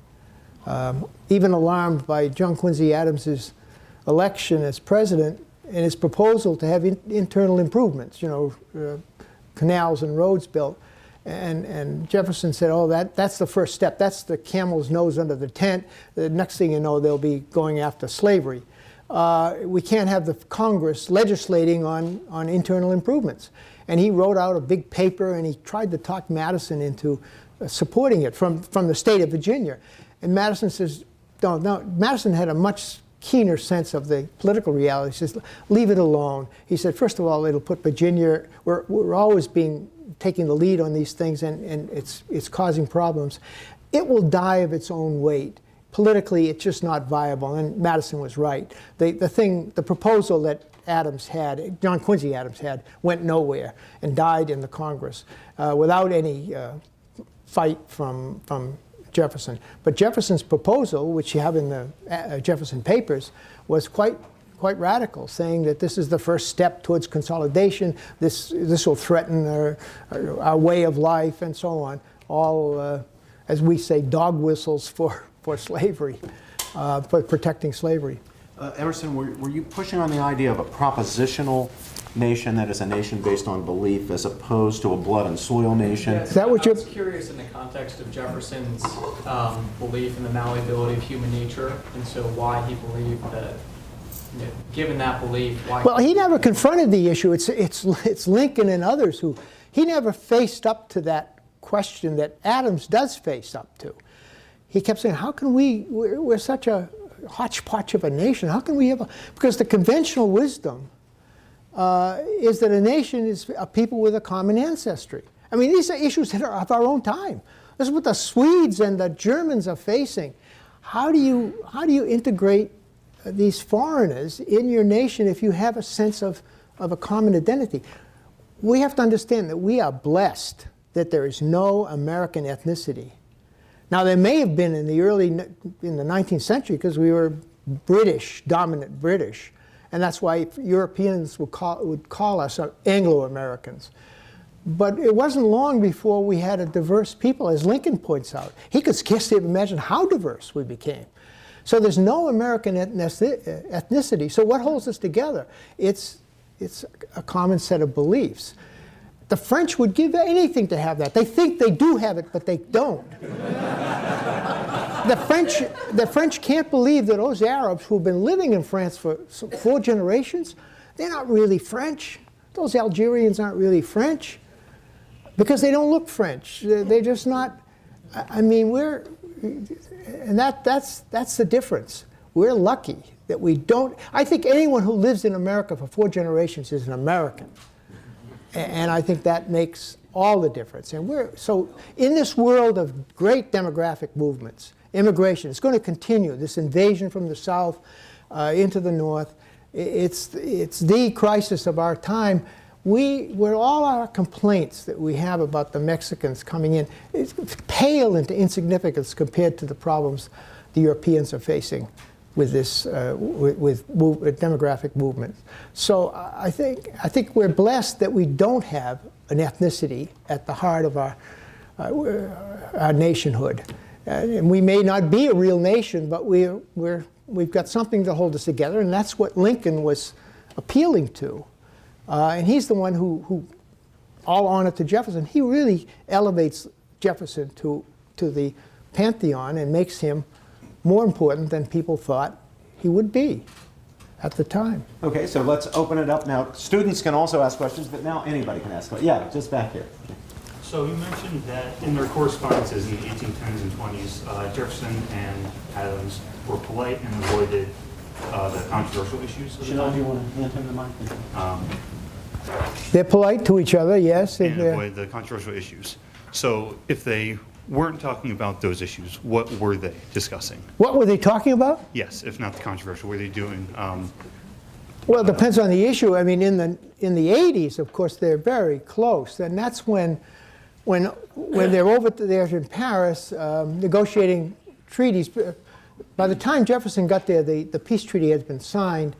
Even alarmed by John Quincy Adams's election as president and his proposal to have internal improvements, canals and roads built. And Jefferson said, oh, that's the first step. That's the camel's nose under the tent. The next thing you know, they'll be going after slavery. We can't have the Congress legislating on internal improvements. And he wrote out a big paper, and he tried to talk Madison into supporting it from the state of Virginia. And Madison says, no. Madison had a much keener sense of the political reality. He says, leave it alone. He said, first of all, it'll put Virginia, we're always taking the lead on these things, and it's causing problems. It will die of its own weight. Politically, it's just not viable, and Madison was right. The proposal that Adams had, John Quincy Adams had, went nowhere and died in the Congress without any fight from Jefferson. But Jefferson's proposal, which you have in the Jefferson Papers, was quite radical, saying that this is the first step towards consolidation. This will threaten our way of life and so on. All, as we say, dog whistles for slavery, for protecting slavery. Emerson, were you pushing on the idea of a propositional nation that is a nation based on belief as opposed to a blood and soil nation. Yes, Is that what I you're- was curious in the context of Jefferson's belief in the malleability of human nature, and so why he believed that, given that belief, why... Well, he never confronted the issue. It's Lincoln and others who, he never faced up to that question that Adams does face up to. He kept saying, how can we're such a hodgepodge of a nation, how can we have because the conventional wisdom is that a nation is a people with a common ancestry. I mean, these are issues that are of our own time. This is what the Swedes and the Germans are facing. How do you integrate these foreigners in your nation if you have a sense of a common identity? We have to understand that we are blessed that there is no American ethnicity. Now, there may have been in the 19th century because we were British, dominant British. And that's why Europeans would call us Anglo-Americans. But it wasn't long before we had a diverse people, as Lincoln points out. He could scarcely have imagined how diverse we became. So there's no American ethnicity. So what holds us together? It's a common set of beliefs. The French would give anything to have that. They think they do have it, but they don't. The French can't believe that those Arabs who've been living in France for 4 generations, they're not really French. Those Algerians aren't really French because they don't look French. They're just not. I mean, that's the difference. We're lucky that we don't. I think anyone who lives in America for 4 generations is an American. And I think that makes all the difference. And so in this world of great demographic movements, immigration, it's going to continue. This invasion from the south into the north, it's the crisis of our time. We're all our complaints that we have about the Mexicans coming in, it's pale into insignificance compared to the problems the Europeans are facing with this with demographic movement. So I think we're blessed that we don't have an ethnicity at the heart of our nationhood. And we may not be a real nation, but we've got something to hold us together, and that's what Lincoln was appealing to. And he's the one who, all honor to Jefferson, he really elevates Jefferson to the pantheon and makes him more important than people thought he would be at the time. Okay, so let's open it up now. Students can also ask questions, but now anybody can ask questions. Yeah, just back here. So you mentioned that in their correspondences in the 1810s and 20s, Jefferson and Adams were polite and avoided the controversial issues of the Chanel, time. do you want to hand him the mic? They're polite to each other, yes. And avoid the controversial issues. So if they weren't talking about those issues, what were they discussing? What were they talking about? Yes, if not the controversial, were they doing? Well, it depends on the issue. I mean, in the 80s, of course, they're very close, and that's when they're over there in Paris negotiating treaties. By the time Jefferson got there, the peace treaty has been signed.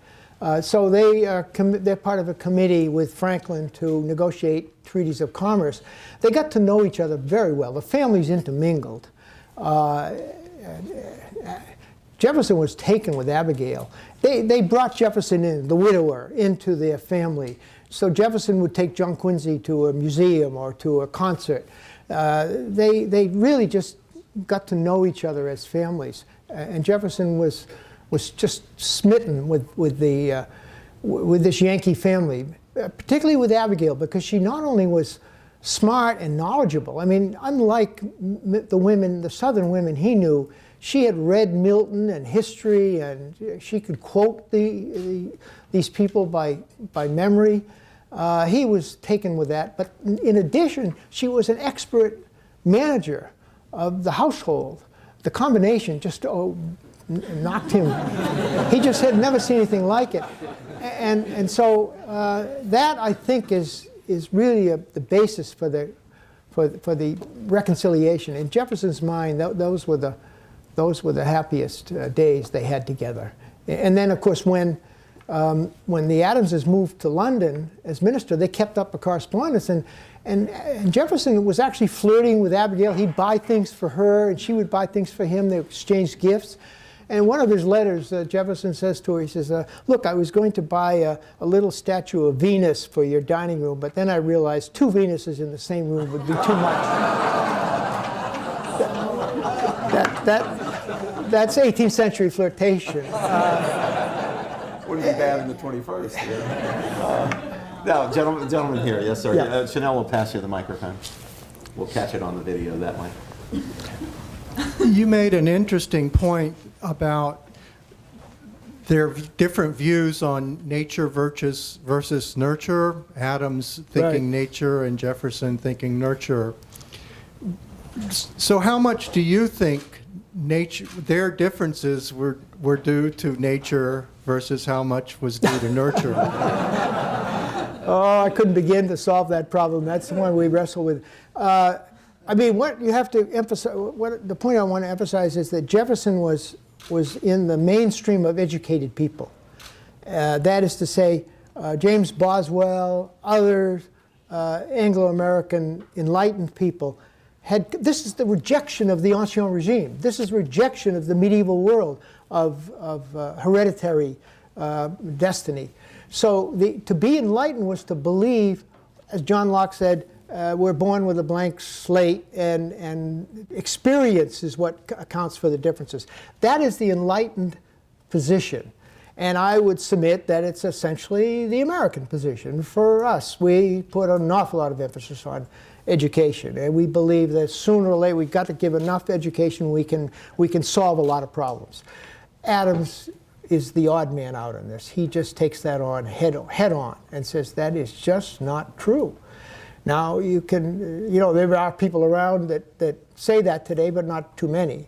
So they're part of a committee with Franklin to negotiate treaties of commerce. They got to know each other very well. The families intermingled. Jefferson was taken with Abigail. They brought Jefferson in, the widower, into their family. So Jefferson would take John Quincy to a museum or to a concert. They really just got to know each other as families. And Jefferson was just smitten with this Yankee family, particularly with Abigail, because she not only was smart and knowledgeable. I mean, unlike the Southern women he knew, she had read Milton and history, and she could quote these people by memory. He was taken with that. But in addition, she was an expert manager of the household. The combination just knocked him. He just had never seen anything like it. And so that, I think, is really the basis for the reconciliation. In Jefferson's mind, those were the happiest days they had together. And then, of course, when the Adamses moved to London as minister, they kept up a correspondence. And Jefferson was actually flirting with Abigail. He'd buy things for her, and she would buy things for him. They exchanged gifts. And one of his letters, Jefferson says to her, he says, look, I was going to buy a little statue of Venus for your dining room, but then I realized 2 Venuses in the same room would be too much. That's 18th century flirtation. Wouldn't be bad in the 21st. Now, gentlemen here, yes, sir. Yeah. Chanel will pass you the microphone. We'll catch it on the video that way. You made an interesting point about their different views on nature versus nurture. Adams thinking nature and Jefferson thinking nurture. So how much do you think their differences were due to nature versus how much was due to nurture? Oh, I couldn't begin to solve that problem. That's the one we wrestle with. I mean, what you have to emphasize, the point I want to emphasize is that Jefferson was in the mainstream of educated people. That is to say, James Boswell, other Anglo-American enlightened people this is the rejection of the ancien regime. This is rejection of the medieval world of hereditary destiny. So to be enlightened was to believe, as John Locke said, we're born with a blank slate, and experience is what accounts for the differences. That is the enlightened position. And I would submit that it's essentially the American position. For us, we put an awful lot of emphasis on education, and we believe that sooner or later we've got to give enough education we can solve a lot of problems. Adams is the odd man out on this. He just takes that on head on and says that is just not true. Now you can, there are people around that say that today, but not too many,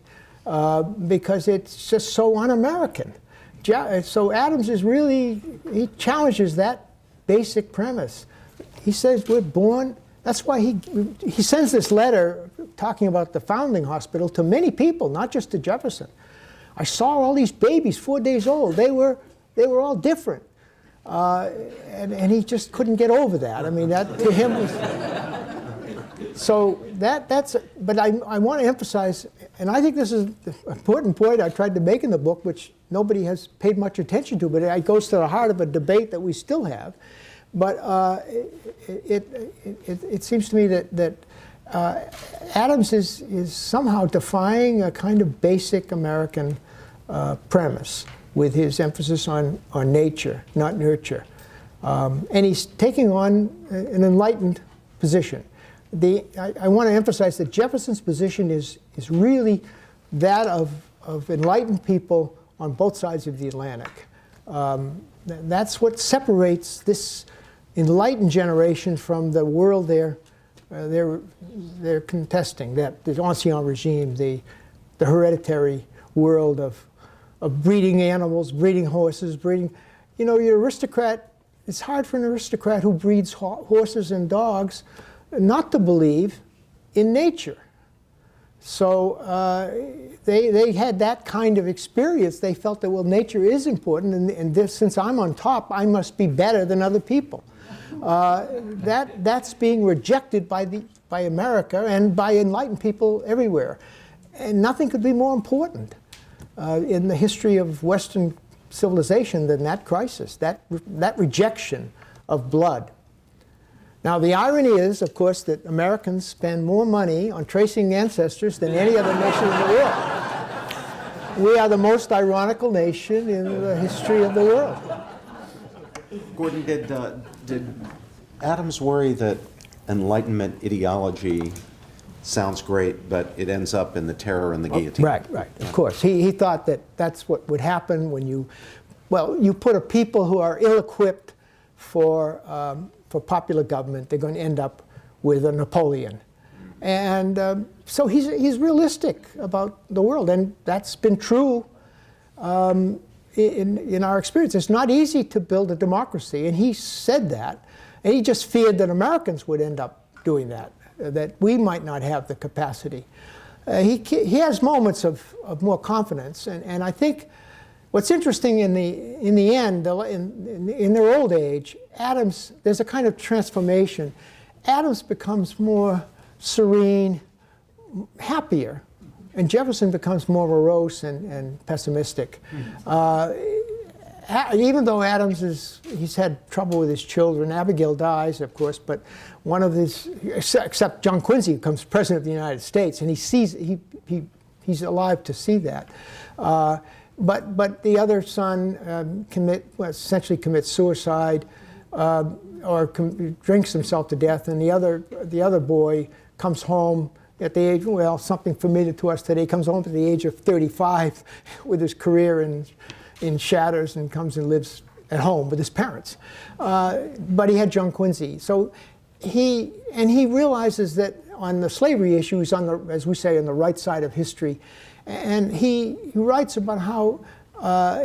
because it's just so un-American. So Adams is really, he challenges that basic premise. He says we're born. That's why he sends this letter talking about the foundling hospital to many people, not just to Jefferson. I saw all these babies, 4 days old. They were all different, and he just couldn't get over that. I mean, that to him was. So that's. But I want to emphasize, and I think this is an important point I tried to make in the book, which nobody has paid much attention to, but it goes to the heart of a debate that we still have. But it seems to me that Adams is somehow defying a kind of basic American premise with his emphasis on nature, not nurture. And he's taking on an enlightened position. I want to emphasize that Jefferson's position is really that of enlightened people on both sides of the Atlantic. That's what separates this enlightened generation from the world they're contesting, that the ancien regime, the hereditary world of breeding animals, breeding horses, breeding. Your aristocrat. It's hard for an aristocrat who breeds horses and dogs not to believe in nature. So they had that kind of experience. They felt that, well, nature is important, and this, since I'm on top, I must be better than other people. That's being rejected by America and by enlightened people everywhere. And nothing could be more important in the history of Western civilization than that crisis, that rejection of blood. Now, the irony is, of course, that Americans spend more money on tracing ancestors than any other nation in the world. We are the most ironical nation in the history of the world. Gordon, did Adams worry that Enlightenment ideology sounds great, but it ends up in the terror and the guillotine? Right, of course. He thought that that's what would happen when you put a people who are ill-equipped for popular government. They're going to end up with a Napoleon. And so he's realistic about the world, and that's been true in our experience. It's not easy to build a democracy, and he said that. And he just feared that Americans would end up doing that we might not have the capacity. He has moments of more confidence, and I think what's interesting in the end, in their old age, Adams, there's a kind of transformation. Adams becomes more serene, happier, and Jefferson becomes more morose and pessimistic. Even though he's had trouble with his children. Abigail dies, of course, but one of his, except John Quincy becomes president of the United States, and he's alive to see that. But the other son essentially commits suicide, or drinks himself to death, and the other boy comes home at the age, well, something familiar to us today, comes home at the age of 35 with his career in shatters, and comes and lives at home with his parents. But he had John Quincy. So he realizes that on the slavery issue, he's on the, as we say, on the right side of history. And he writes about how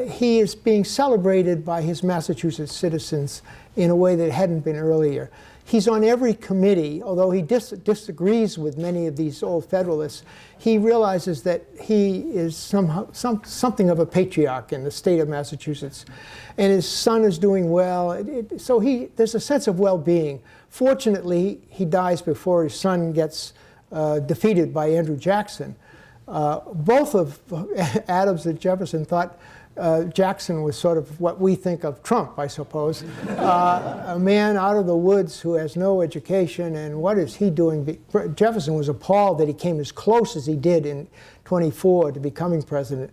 he is being celebrated by his Massachusetts citizens in a way that hadn't been earlier. He's on every committee, although he disagrees with many of these old Federalists. He realizes that he is somehow something of a patriarch in the state of Massachusetts, and his son is doing well. So there's a sense of well-being. Fortunately, he dies before his son gets defeated by Andrew Jackson. Both of Adams and Jefferson thought Jackson was sort of what we think of Trump, I suppose. A man out of the woods who has no education, and what is he doing? Jefferson was appalled that he came as close as he did in 24 to becoming president.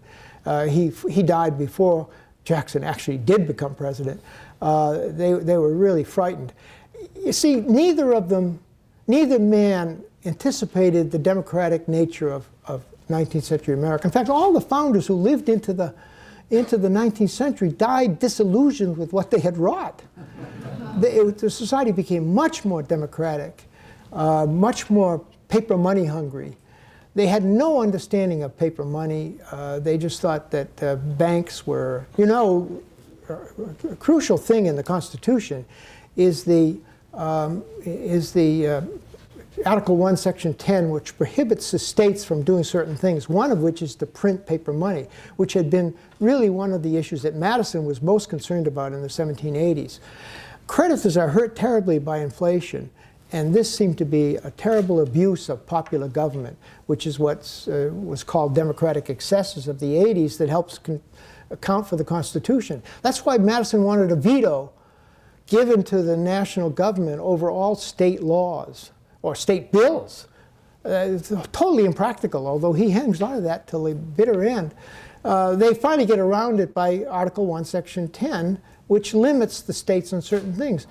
He died before Jackson actually did become president. They were really frightened. You see, neither man anticipated the democratic nature of 19th century America. In fact, all the founders who lived into the 19th century died disillusioned with what they had wrought. The society became much more democratic, much more paper money hungry. They had no understanding of paper money. They just thought that banks were, a crucial thing in the Constitution is the Article 1, Section 10, which prohibits the states from doing certain things, one of which is to print paper money, which had been really one of the issues that Madison was most concerned about in the 1780s. Creditors are hurt terribly by inflation, and this seemed to be a terrible abuse of popular government, which is what was called democratic excesses of the 80s that helps account for the Constitution. That's why Madison wanted a veto given to the national government over all state laws or state bills. It's totally impractical, although he hangs on to that till the bitter end. They finally get around it by Article 1, Section 10, which limits the states on certain things.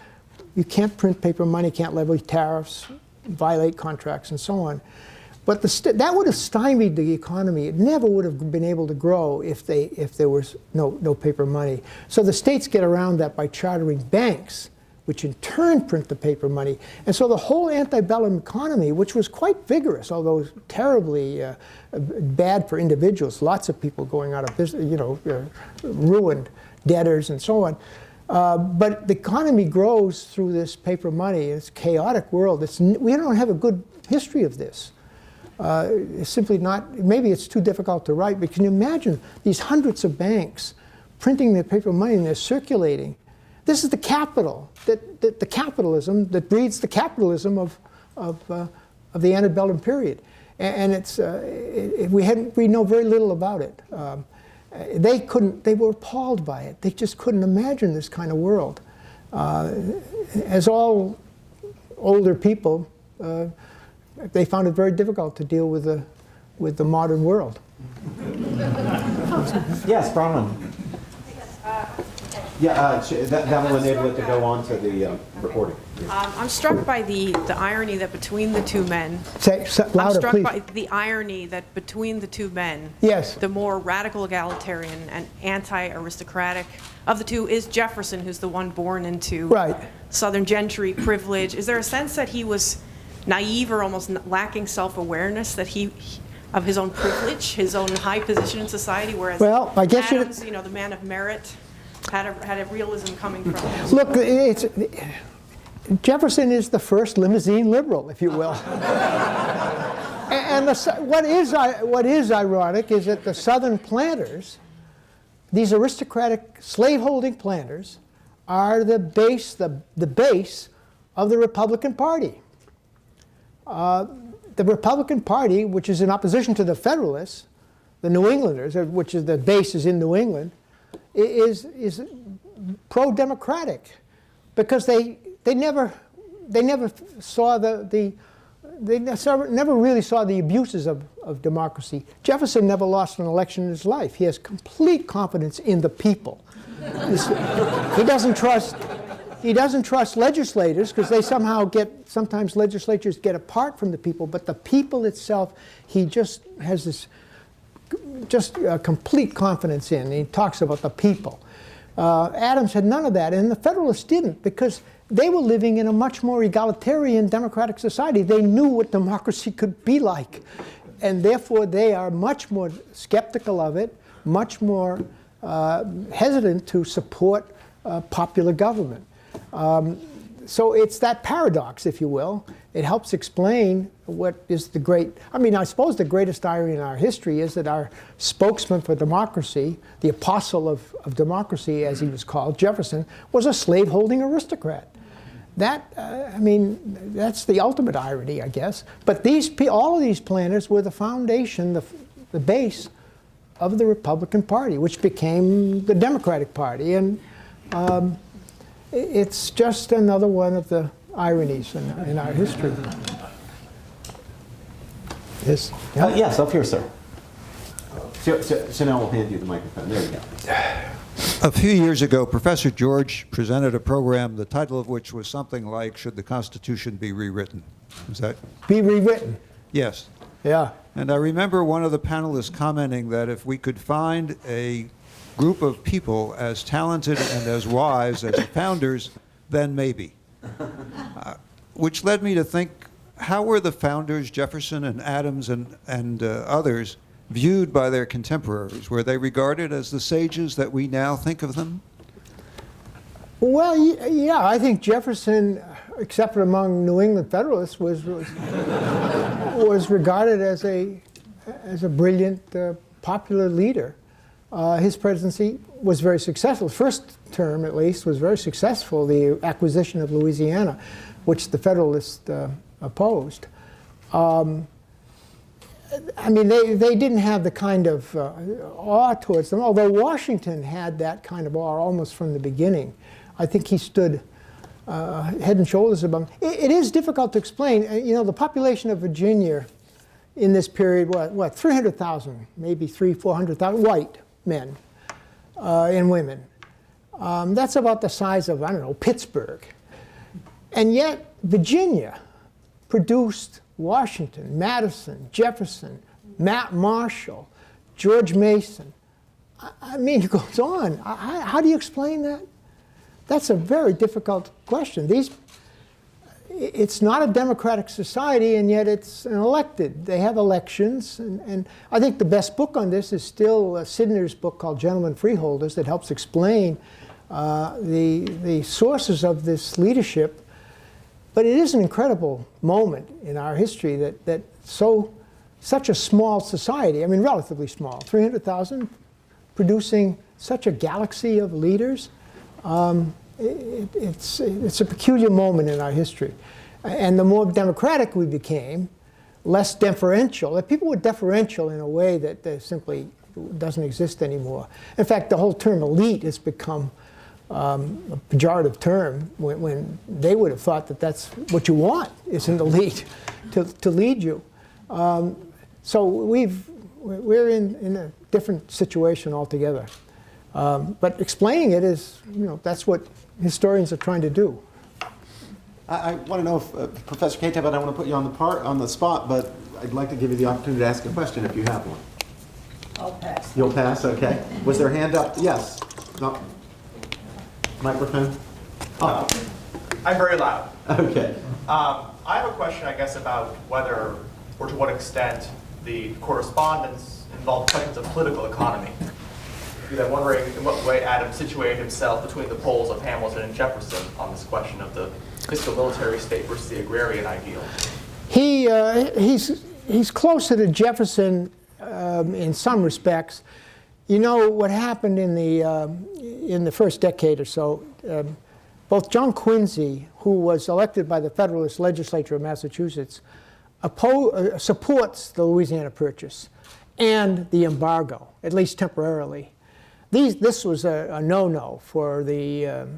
You can't print paper money, can't levy tariffs, violate contracts, and so on. But that would have stymied the economy. It never would have been able to grow if there was no paper money. So the states get around that by chartering banks, which in turn print the paper money. And so the whole antebellum economy, which was quite vigorous, although terribly bad for individuals, lots of people going out of business, ruined, debtors and so on. But the economy grows through this paper money. It's a chaotic world. We don't have a good history of this. It's simply not, maybe it's too difficult to write, but can you imagine these hundreds of banks printing their paper money and they're circulating? This is the capital, the capitalism that breeds the capitalism of the antebellum period. And we know very little about it. They were appalled by it. They just couldn't imagine this kind of world. As all older people, they found it very difficult to deal with the modern world. Yes, Bronwyn. That will enable it to go on to the recording. I'm struck by the irony that between the two men. Say louder, I'm struck please. by the irony that between the two men, Yes. the more radical egalitarian and anti-aristocratic of the two is Jefferson, who's the one born into Right. Southern gentry privilege. Is there a sense that he was naive or almost lacking self-awareness that of his own privilege, his own high position in society, whereas Well, I guess Adams, the man of merit, had a realism coming from him? Look, Jefferson is the first limousine liberal, if you will. And what is ironic is that the Southern planters, these aristocratic slaveholding planters, are the base of the Republican Party. the Republican Party, which is in opposition to the Federalists, the New Englanders, which is the base is in New England, is pro-democratic, because they never saw they never really saw the abuses of democracy. Jefferson never lost an election in his life. He has complete confidence in the people. He doesn't trust legislators, because they somehow sometimes legislatures get apart from the people, but the people itself, he just has this complete confidence in. He talks about the people. Adams had none of that, and the Federalists didn't, because they were living in a much more egalitarian democratic society. They knew what democracy could be like, and therefore they are much more skeptical of it, much more hesitant to support popular government. So it's that paradox, if you will. It helps explain what is the great, I suppose the greatest irony in our history is that our spokesman for democracy, the apostle of democracy, as he was called, Jefferson, was a slaveholding aristocrat. That, that's the ultimate irony, I guess. But all of these planners were the foundation, the base of the Republican Party, which became the Democratic Party. And it's just another one of the ironies in our history. Yes? Yeah? Yes, up here, sir. So now we'll hand you the microphone. There you go. A few years ago, Professor George presented a program, the title of which was something like, "Should the Constitution be rewritten?" Is that? Be rewritten. Yes. Yeah. And I remember one of the panelists commenting that if we could find a group of people as talented and as wise as the founders, then maybe. Which led me to think, how were the founders, Jefferson and Adams and others, viewed by their contemporaries? Were they regarded as the sages that we now think of them? Well, yeah, I think Jefferson, except for among New England Federalists, was regarded as a brilliant, popular leader. His presidency was very successful. First term, at least, was very successful, the acquisition of Louisiana, which the Federalists opposed. They didn't have the kind of awe towards them, although Washington had that kind of awe almost from the beginning. I think he stood head and shoulders above them. It is difficult to explain. The population of Virginia in this period, what 300,000, maybe 400,000 white men and women. That's about the size of, Pittsburgh. And yet Virginia produced Washington, Madison, Jefferson, Marshall, George Mason. It goes on. How do you explain that? That's a very difficult question. It's not a democratic society, and yet it's an elected. They have elections, and I think the best book on this is still Sidner's book called Gentlemen Freeholders that helps explain the sources of this leadership. But it is an incredible moment in our history that such a small society, relatively small, 300,000, producing such a galaxy of leaders. It's a peculiar moment in our history. And the more democratic we became, less deferential. People were deferential in a way that simply doesn't exist anymore. In fact, the whole term elite has become a pejorative term when they would have thought that that's what you want, is an elite to lead you. So we're in a different situation altogether. But explaining it is, that's what historians are trying to do. I want to know if Professor Cato, I don't want to put you on the spot, but I'd like to give you the opportunity to ask a question if you have one. I'll pass. You'll pass, okay. Was there a hand up? Yes. No. Microphone? Oh. I'm very loud. Okay. I have a question, I guess, about whether or to what extent the correspondence involved questions of political economy. I'm wondering in what way Adams situated himself between the poles of Hamilton and Jefferson on this question of the fiscal military state versus the agrarian ideal. He's closer to Jefferson in some respects. What happened in the first decade or so, both John Quincy, who was elected by the Federalist legislature of Massachusetts, supports the Louisiana Purchase and the embargo, at least temporarily. This was a no-no for the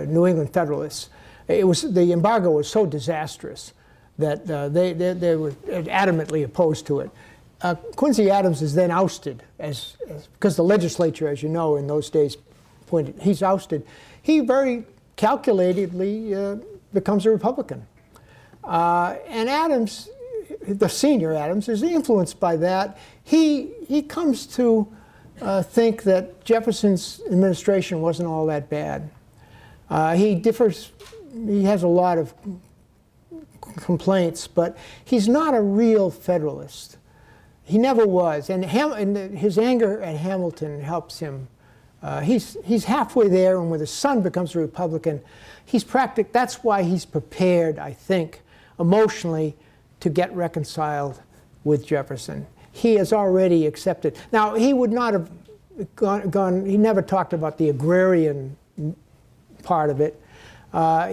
New England Federalists. The embargo was so disastrous that they were adamantly opposed to it. Quincy Adams is then ousted because the legislature, as you know, in those days he's ousted. He very calculatedly becomes a Republican. And Adams, the senior Adams, is influenced by that. He comes to think that Jefferson's administration wasn't all that bad. He has a lot of complaints, but he's not a real Federalist. He never was, and his anger at Hamilton helps him. He's halfway there, and when his son becomes a Republican, that's why he's prepared, I think, emotionally, to get reconciled with Jefferson. He has already accepted. Now, he would not have he never talked about the agrarian part of it.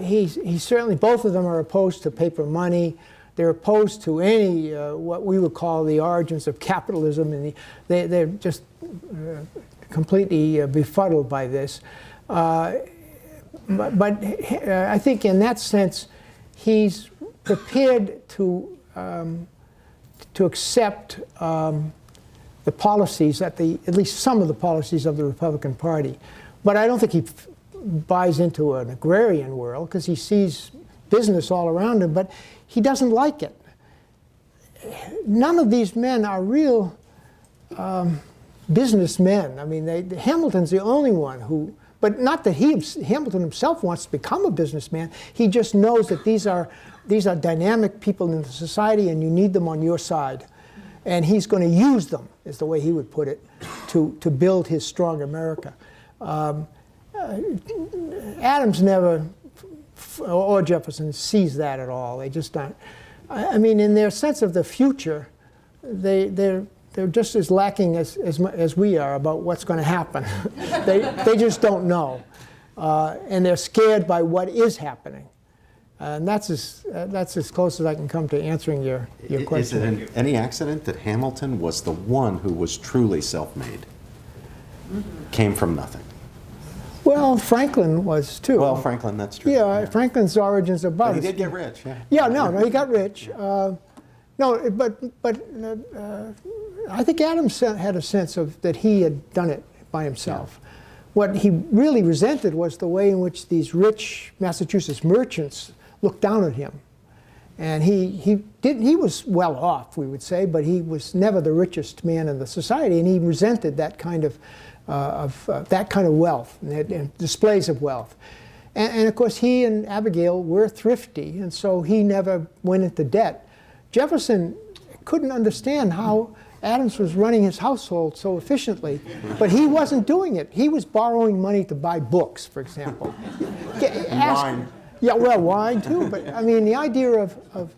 He certainly, both of them are opposed to paper money. They're opposed to any, what we would call the origins of capitalism, and they're just completely befuddled by this. But I think in that sense, he's prepared to accept the policies, at least some of the policies of the Republican Party. But I don't think he buys into an agrarian world, because he sees business all around him, but he doesn't like it. None of these men are real businessmen. I mean, Hamilton's the only one who, but not that Hamilton himself wants to become a businessman. He just knows that these are dynamic people in the society, and you need them on your side. And he's going to use them, is the way he would put it, to build his strong America. Adams never, or Jefferson, sees that at all. They just don't. I mean, in their sense of the future, they're just as lacking as we are about what's going to happen. They just don't know, and they're scared by what is happening. And that's as close as I can come to answering your question. Is it any accident that Hamilton was the one who was truly self-made? Came from nothing. Well, Franklin was too. Well, Franklin, that's true. Yeah, Franklin's origins are But he did get rich, yeah. Yeah, no, he got rich. No, but I think Adams had a sense of that he had done it by himself. Yeah. What he really resented was the way in which these rich Massachusetts merchants looked down at him. And he was well off, we would say, but he was never the richest man in the society, and he resented that kind of wealth and displays of wealth. And of course, he and Abigail were thrifty, and so he never went into debt. Jefferson couldn't understand how Adams was running his household so efficiently, but he wasn't doing it. He was borrowing money to buy books, for example. Wine. Yeah, well, wine too, but I mean, the idea of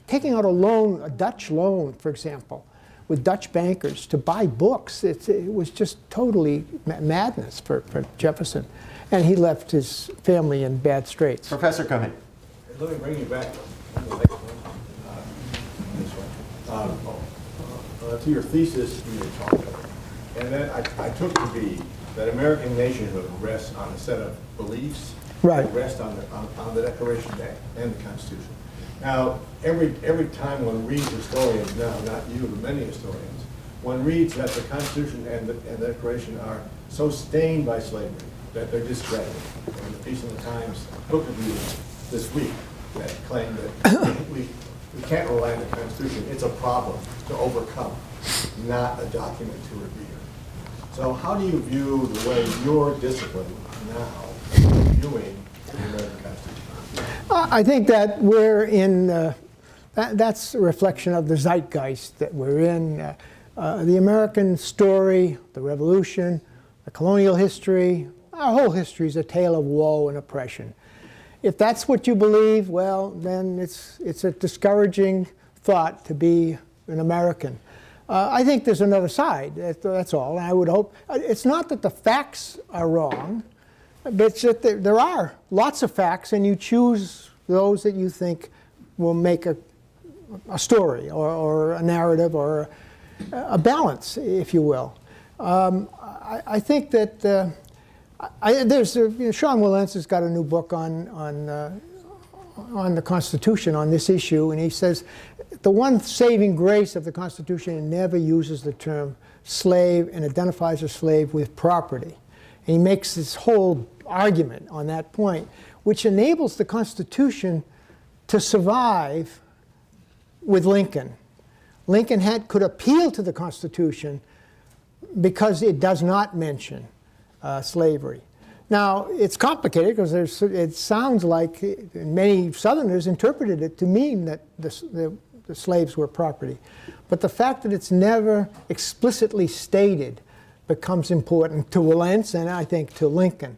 taking out a loan, a Dutch loan, for example, with Dutch bankers to buy books, it was just totally madness for Jefferson. And he left his family in bad straits. Professor, come in. Let me bring you back to the next one. To your thesis you were talking about. And then I took to be that American nationhood rests on a set of beliefs. Right. That rest on the Declaration Day and the Constitution. Now, every time one reads historians now, not you, but many historians, one reads that the Constitution and the Declaration are so stained by slavery that they're discredited. And the piece in the Times book review this week that claimed that we can't rely on the Constitution. It's a problem to overcome, not a document to revere. So how do you view the way your discipline now is viewing the American Constitution? I think that we're in, that's a reflection of the zeitgeist that we're in. The American story, the Revolution, the colonial history, our whole history is a tale of woe and oppression. If that's what you believe, well, then it's a discouraging thought to be an American. I think there's another side, that's all. And I would hope, it's not that the facts are wrong, but it's that there are lots of facts, and you choose those that you think will make a a story or a narrative or a balance, if you will. I think that there's Sean Wilentz has got a new book on the Constitution on this issue, and he says the one saving grace of the Constitution, it never uses the term slave and identifies a slave with property. And he makes this whole argument on that point, which enables the Constitution to survive with Lincoln. Lincoln could appeal to the Constitution because it does not mention slavery. Now, it's complicated because it sounds like many Southerners interpreted it to mean that the slaves were property. But the fact that it's never explicitly stated becomes important to Wilentz and I think to Lincoln.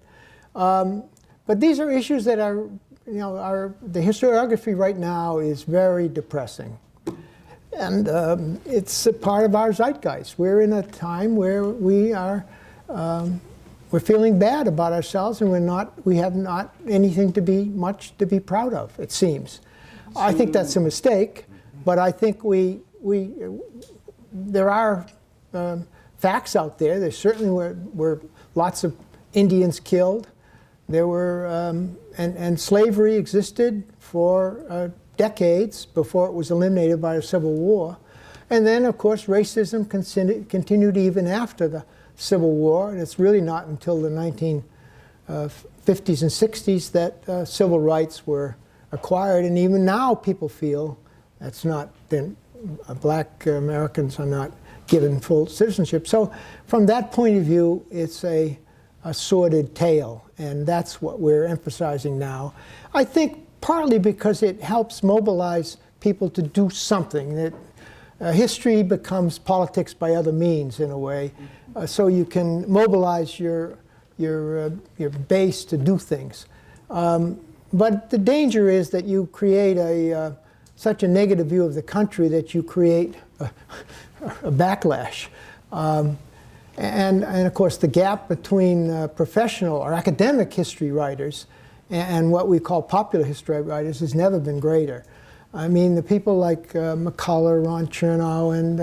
But these are issues that are, the historiography right now is very depressing. And it's a part of our zeitgeist. We're in a time where we're feeling bad about ourselves, and we have not anything much to be proud of, it seems. I think that's a mistake, but I think there are facts out there. There certainly were lots of Indians killed. There were, and slavery existed for decades before it was eliminated by the Civil War. And then, of course, racism continued even after the Civil War, and it's really not until the 1950s and 60s that civil rights were acquired. And even now, people feel that's not, black Americans are not given full citizenship. So from that point of view, it's a sordid tale, and that's what we're emphasizing now. I think partly because it helps mobilize people to do something. That history becomes politics by other means, in a way, so you can mobilize your base to do things. But the danger is that you create such a negative view of the country that you create a backlash. And of course, the gap between professional or academic history writers and what we call popular history writers has never been greater. I mean, the people like McCullough, Ron Chernow, and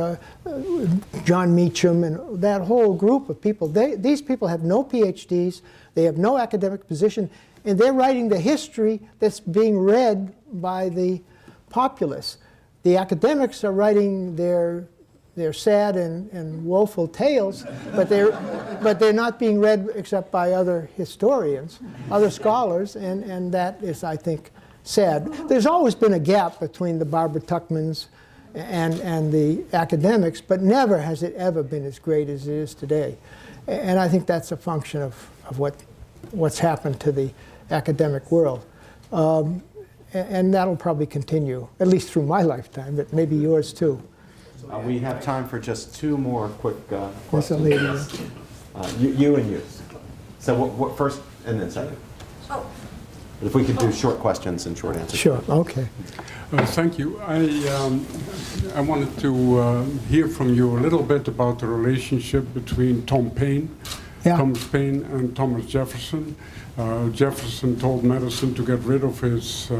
John Meacham, and that whole group of people, these people have no PhDs, they have no academic position, and they're writing the history that's being read by the populace. The academics are writing their sad and woeful tales, but they're not being read except by other historians, other scholars, and that is, I think, sad. There's always been a gap between the Barbara Tuchmans and the academics, but never has it ever been as great as it is today. And I think that's a function of what's happened to the academic world. And that'll probably continue, at least through my lifetime, but maybe yours too. We have time for just two more quick questions. You. You and you. So what first and then second. Oh. If we could do short questions and short answers. Sure, okay. Thank you. I wanted to hear from you a little bit about the relationship between Thomas Paine and Thomas Jefferson. Jefferson told Madison to get rid of his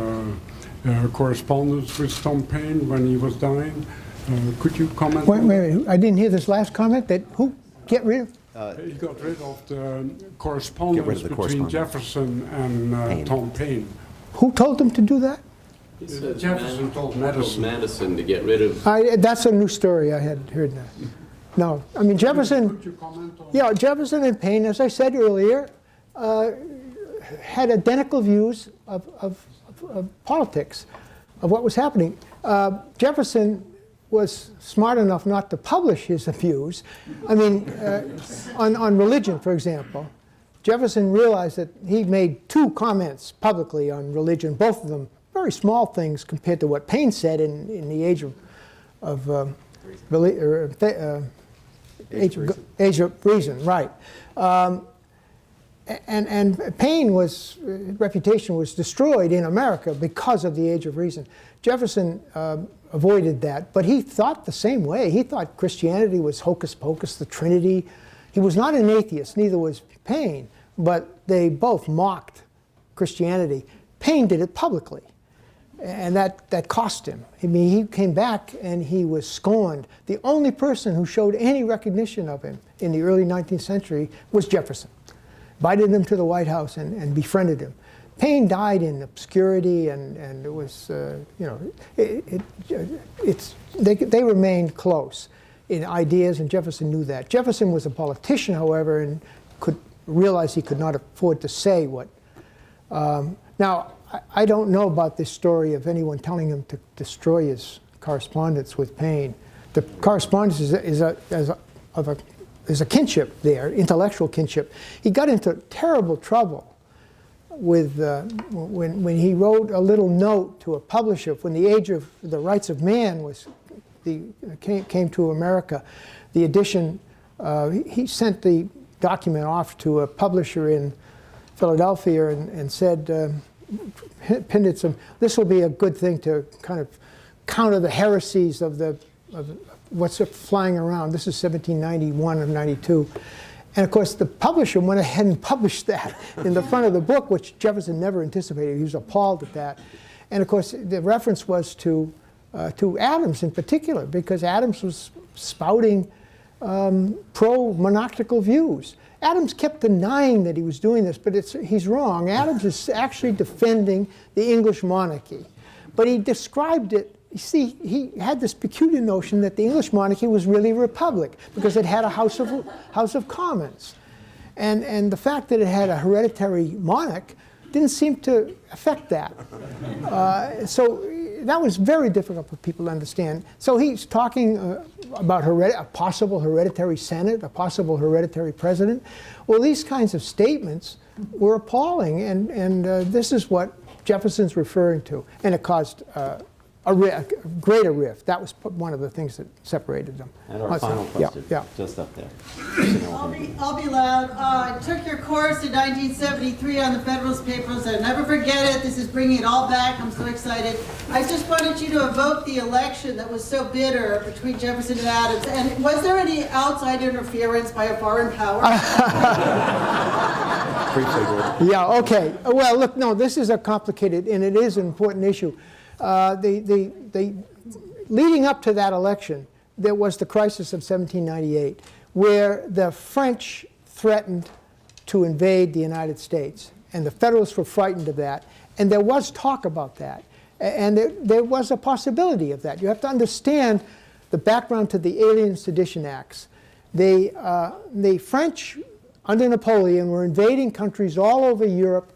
correspondence with Tom Paine when he was dying. Could you comment? Wait, I didn't hear this last comment. That who get rid of? He got rid of the correspondence between Jefferson and Tom Paine. Who told him to do that? Jefferson told Madison. Madison to get rid of. That's a new story. I had heard that. No, I mean Jefferson. Could you comment on? Yeah, Jefferson and Paine, as I said earlier, had identical views of politics, of what was happening. Jefferson was smart enough not to publish his views. I mean, on religion, for example, Jefferson realized that he made two comments publicly on religion, both of them very small things compared to what Paine said in the age of reason, right. And Paine's reputation was destroyed in America because of the Age of Reason. Jefferson avoided that, but he thought the same way. He thought Christianity was hocus pocus, the Trinity. He was not an atheist, neither was Paine, but they both mocked Christianity. Paine did it publicly. And that cost him. I mean, he came back and he was scorned. The only person who showed any recognition of him in the early 19th century was Jefferson. Invited him to the White House and befriended him. Paine died in obscurity, and it was, they remained close in ideas, and Jefferson knew that. Jefferson was a politician, however, and could realize he could not afford to say what. Now, I don't know about this story of anyone telling him to destroy his correspondence with Paine. The correspondence is a kinship there, intellectual kinship. He got into terrible trouble with when he wrote a little note to a publisher when the Age of the Rights of Man came to America. The edition, he sent the document off to a publisher in Philadelphia and said, pinned it some, this will be a good thing to kind of counter the heresies of what's flying around. This is 1791 or 92. And of course, the publisher went ahead and published that in the front of the book, which Jefferson never anticipated. He was appalled at that. And of course, the reference was to Adams in particular, because Adams was spouting pro-monarchical views. Adams kept denying that he was doing this, but he's wrong. Adams is actually defending the English monarchy. But he described it, you see, he had this peculiar notion that the English monarchy was really a republic because it had a House of Commons. And the fact that it had a hereditary monarch didn't seem to affect that. So that was very difficult for people to understand. So he's talking about a possible hereditary Senate, a possible hereditary president. Well, these kinds of statements were appalling, and this is what Jefferson's referring to. And it caused a greater rift. That was one of the things that separated them. And our final question, just up there. I'll be loud. I took your course in 1973 on the Federalist Papers. I'll never forget it. This is bringing it all back. I'm so excited. I just wanted you to evoke the election that was so bitter between Jefferson and Adams. And was there any outside interference by a foreign power? Yeah, okay. Well, look, no, this is a complicated, and it is an important issue. Leading up to that election, there was the crisis of 1798, where the French threatened to invade the United States, and the Federalists were frightened of that, and there was talk about that, and there was a possibility of that. You have to understand the background to the Alien and Sedition Acts. The French, under Napoleon, were invading countries all over Europe,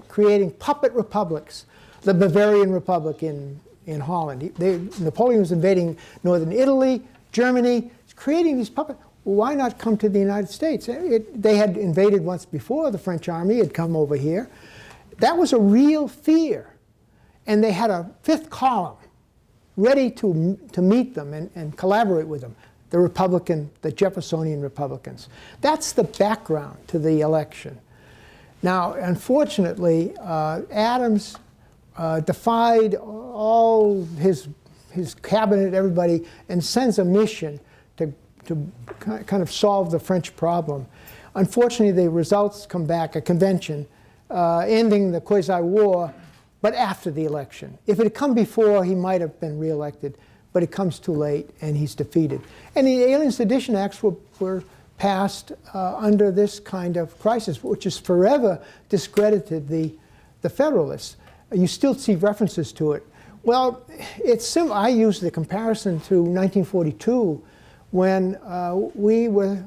creating puppet republics. The Bavarian Republic in Holland. Napoleon was invading northern Italy, Germany, creating these puppets. Well, why not come to the United States? They had invaded once before. The French army had come over here. That was a real fear. And they had a fifth column ready to meet them and collaborate with them, the Jeffersonian Republicans. That's the background to the election. Now, unfortunately, Adams defied all his cabinet, everybody, and sends a mission to kind of solve the French problem. Unfortunately, the results come back, a convention, ending the quasi-war, but after the election. If it had come before, he might have been reelected, but it comes too late, and he's defeated. And the Alien Sedition Acts were passed under this kind of crisis, which has forever discredited the Federalists. You still see references to it. Well, it's similar. I use the comparison to 1942 when we were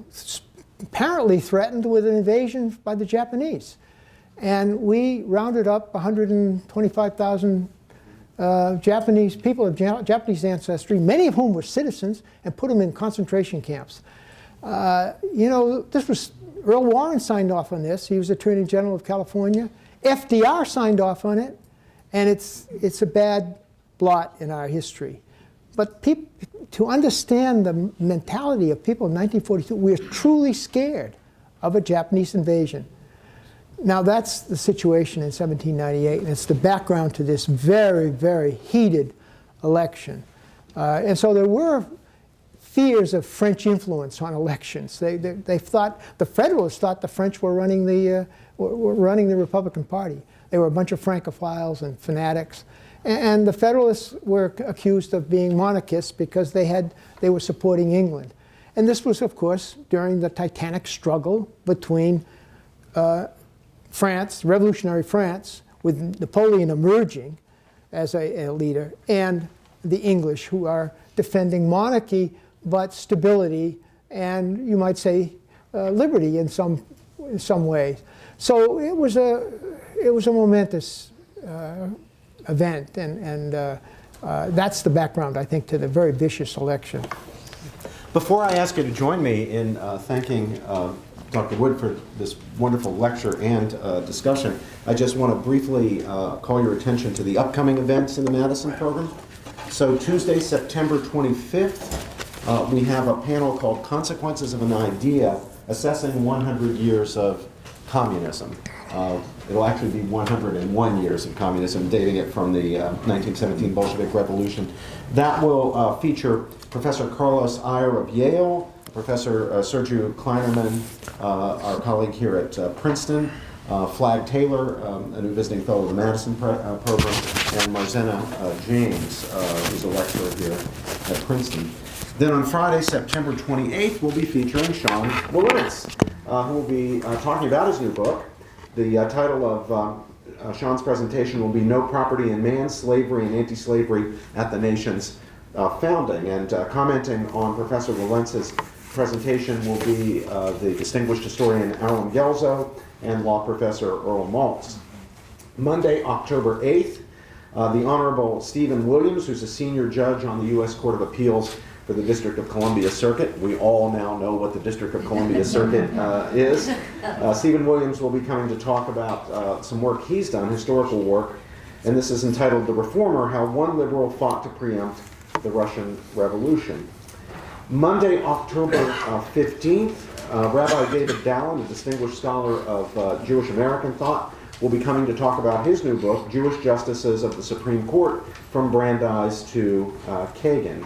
apparently threatened with an invasion by the Japanese. And we rounded up 125,000 Japanese people of Japanese ancestry, many of whom were citizens, and put them in concentration camps. This was, Earl Warren signed off on this. He was Attorney General of California. FDR signed off on it. And it's a bad blot in our history. But to understand the mentality of people in 1942, we're truly scared of a Japanese invasion. Now, that's the situation in 1798, and it's the background to this very, very heated election. And so there were fears of French influence on elections. They thought, the Federalists thought the French were running the Republican Party. They were a bunch of Francophiles and fanatics. And the Federalists were accused of being monarchists because they were supporting England. And this was, of course, during the titanic struggle between France, revolutionary France, with Napoleon emerging as a leader, and the English, who are defending monarchy, but stability and, you might say, liberty in some ways. So it was a momentous event, and that's the background, I think, to the very vicious election. Before I ask you to join me in thanking Dr. Wood for this wonderful lecture and discussion, I just want to briefly call your attention to the upcoming events in the Madison program. So Tuesday, September 25th, we have a panel called Consequences of an Idea, Assessing 100 Years of Communism. It'll actually be 101 years of communism, dating it from the 1917 Bolshevik Revolution. That will feature Professor Carlos Iyer of Yale, Professor Sergio Kleinerman, our colleague here at Princeton, Flag Taylor, a new visiting fellow of the Madison program, and Marzena James, who's a lecturer here at Princeton. Then on Friday, September 28th, we'll be featuring Sean Wilentz, who will be talking about his new book. The title of Sean's presentation will be No Property in Man, Slavery and Anti-Slavery at the Nation's Founding. And commenting on Professor Wilentz's presentation will be the distinguished historian Alan Gelzo and law professor Earl Maltz. Monday, October 8th, the Honorable Stephen Williams, who's a senior judge on the U.S. Court of Appeals for the District of Columbia Circuit. We all now know what the District of Columbia Circuit is. Stephen Williams will be coming to talk about some work he's done, historical work, and this is entitled The Reformer, How One Liberal Fought to Preempt the Russian Revolution. Monday, October 15th, Rabbi David Dallin, a distinguished scholar of Jewish American thought, will be coming to talk about his new book, Jewish Justices of the Supreme Court, From Brandeis to Kagan.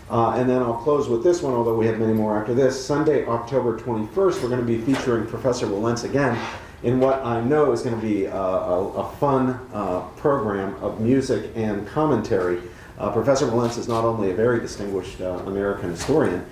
And then I'll close with this one, although we have many more after this. Sunday, October 21st, we're going to be featuring Professor Wilentz again in what I know is going to be a fun program of music and commentary. Professor Wilentz is not only a very distinguished American historian,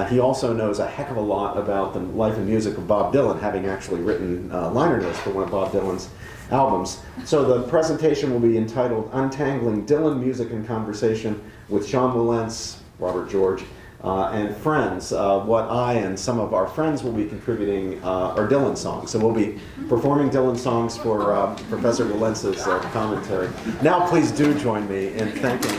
he also knows a heck of a lot about the life and music of Bob Dylan, having actually written liner notes for one of Bob Dylan's albums. So the presentation will be entitled Untangling Dylan Music and Conversation with Sean Wilentz, Robert George, and friends. What I and some of our friends will be contributing are Dylan songs. So we'll be performing Dylan songs for Professor Wilentz's commentary. Now please do join me in thanking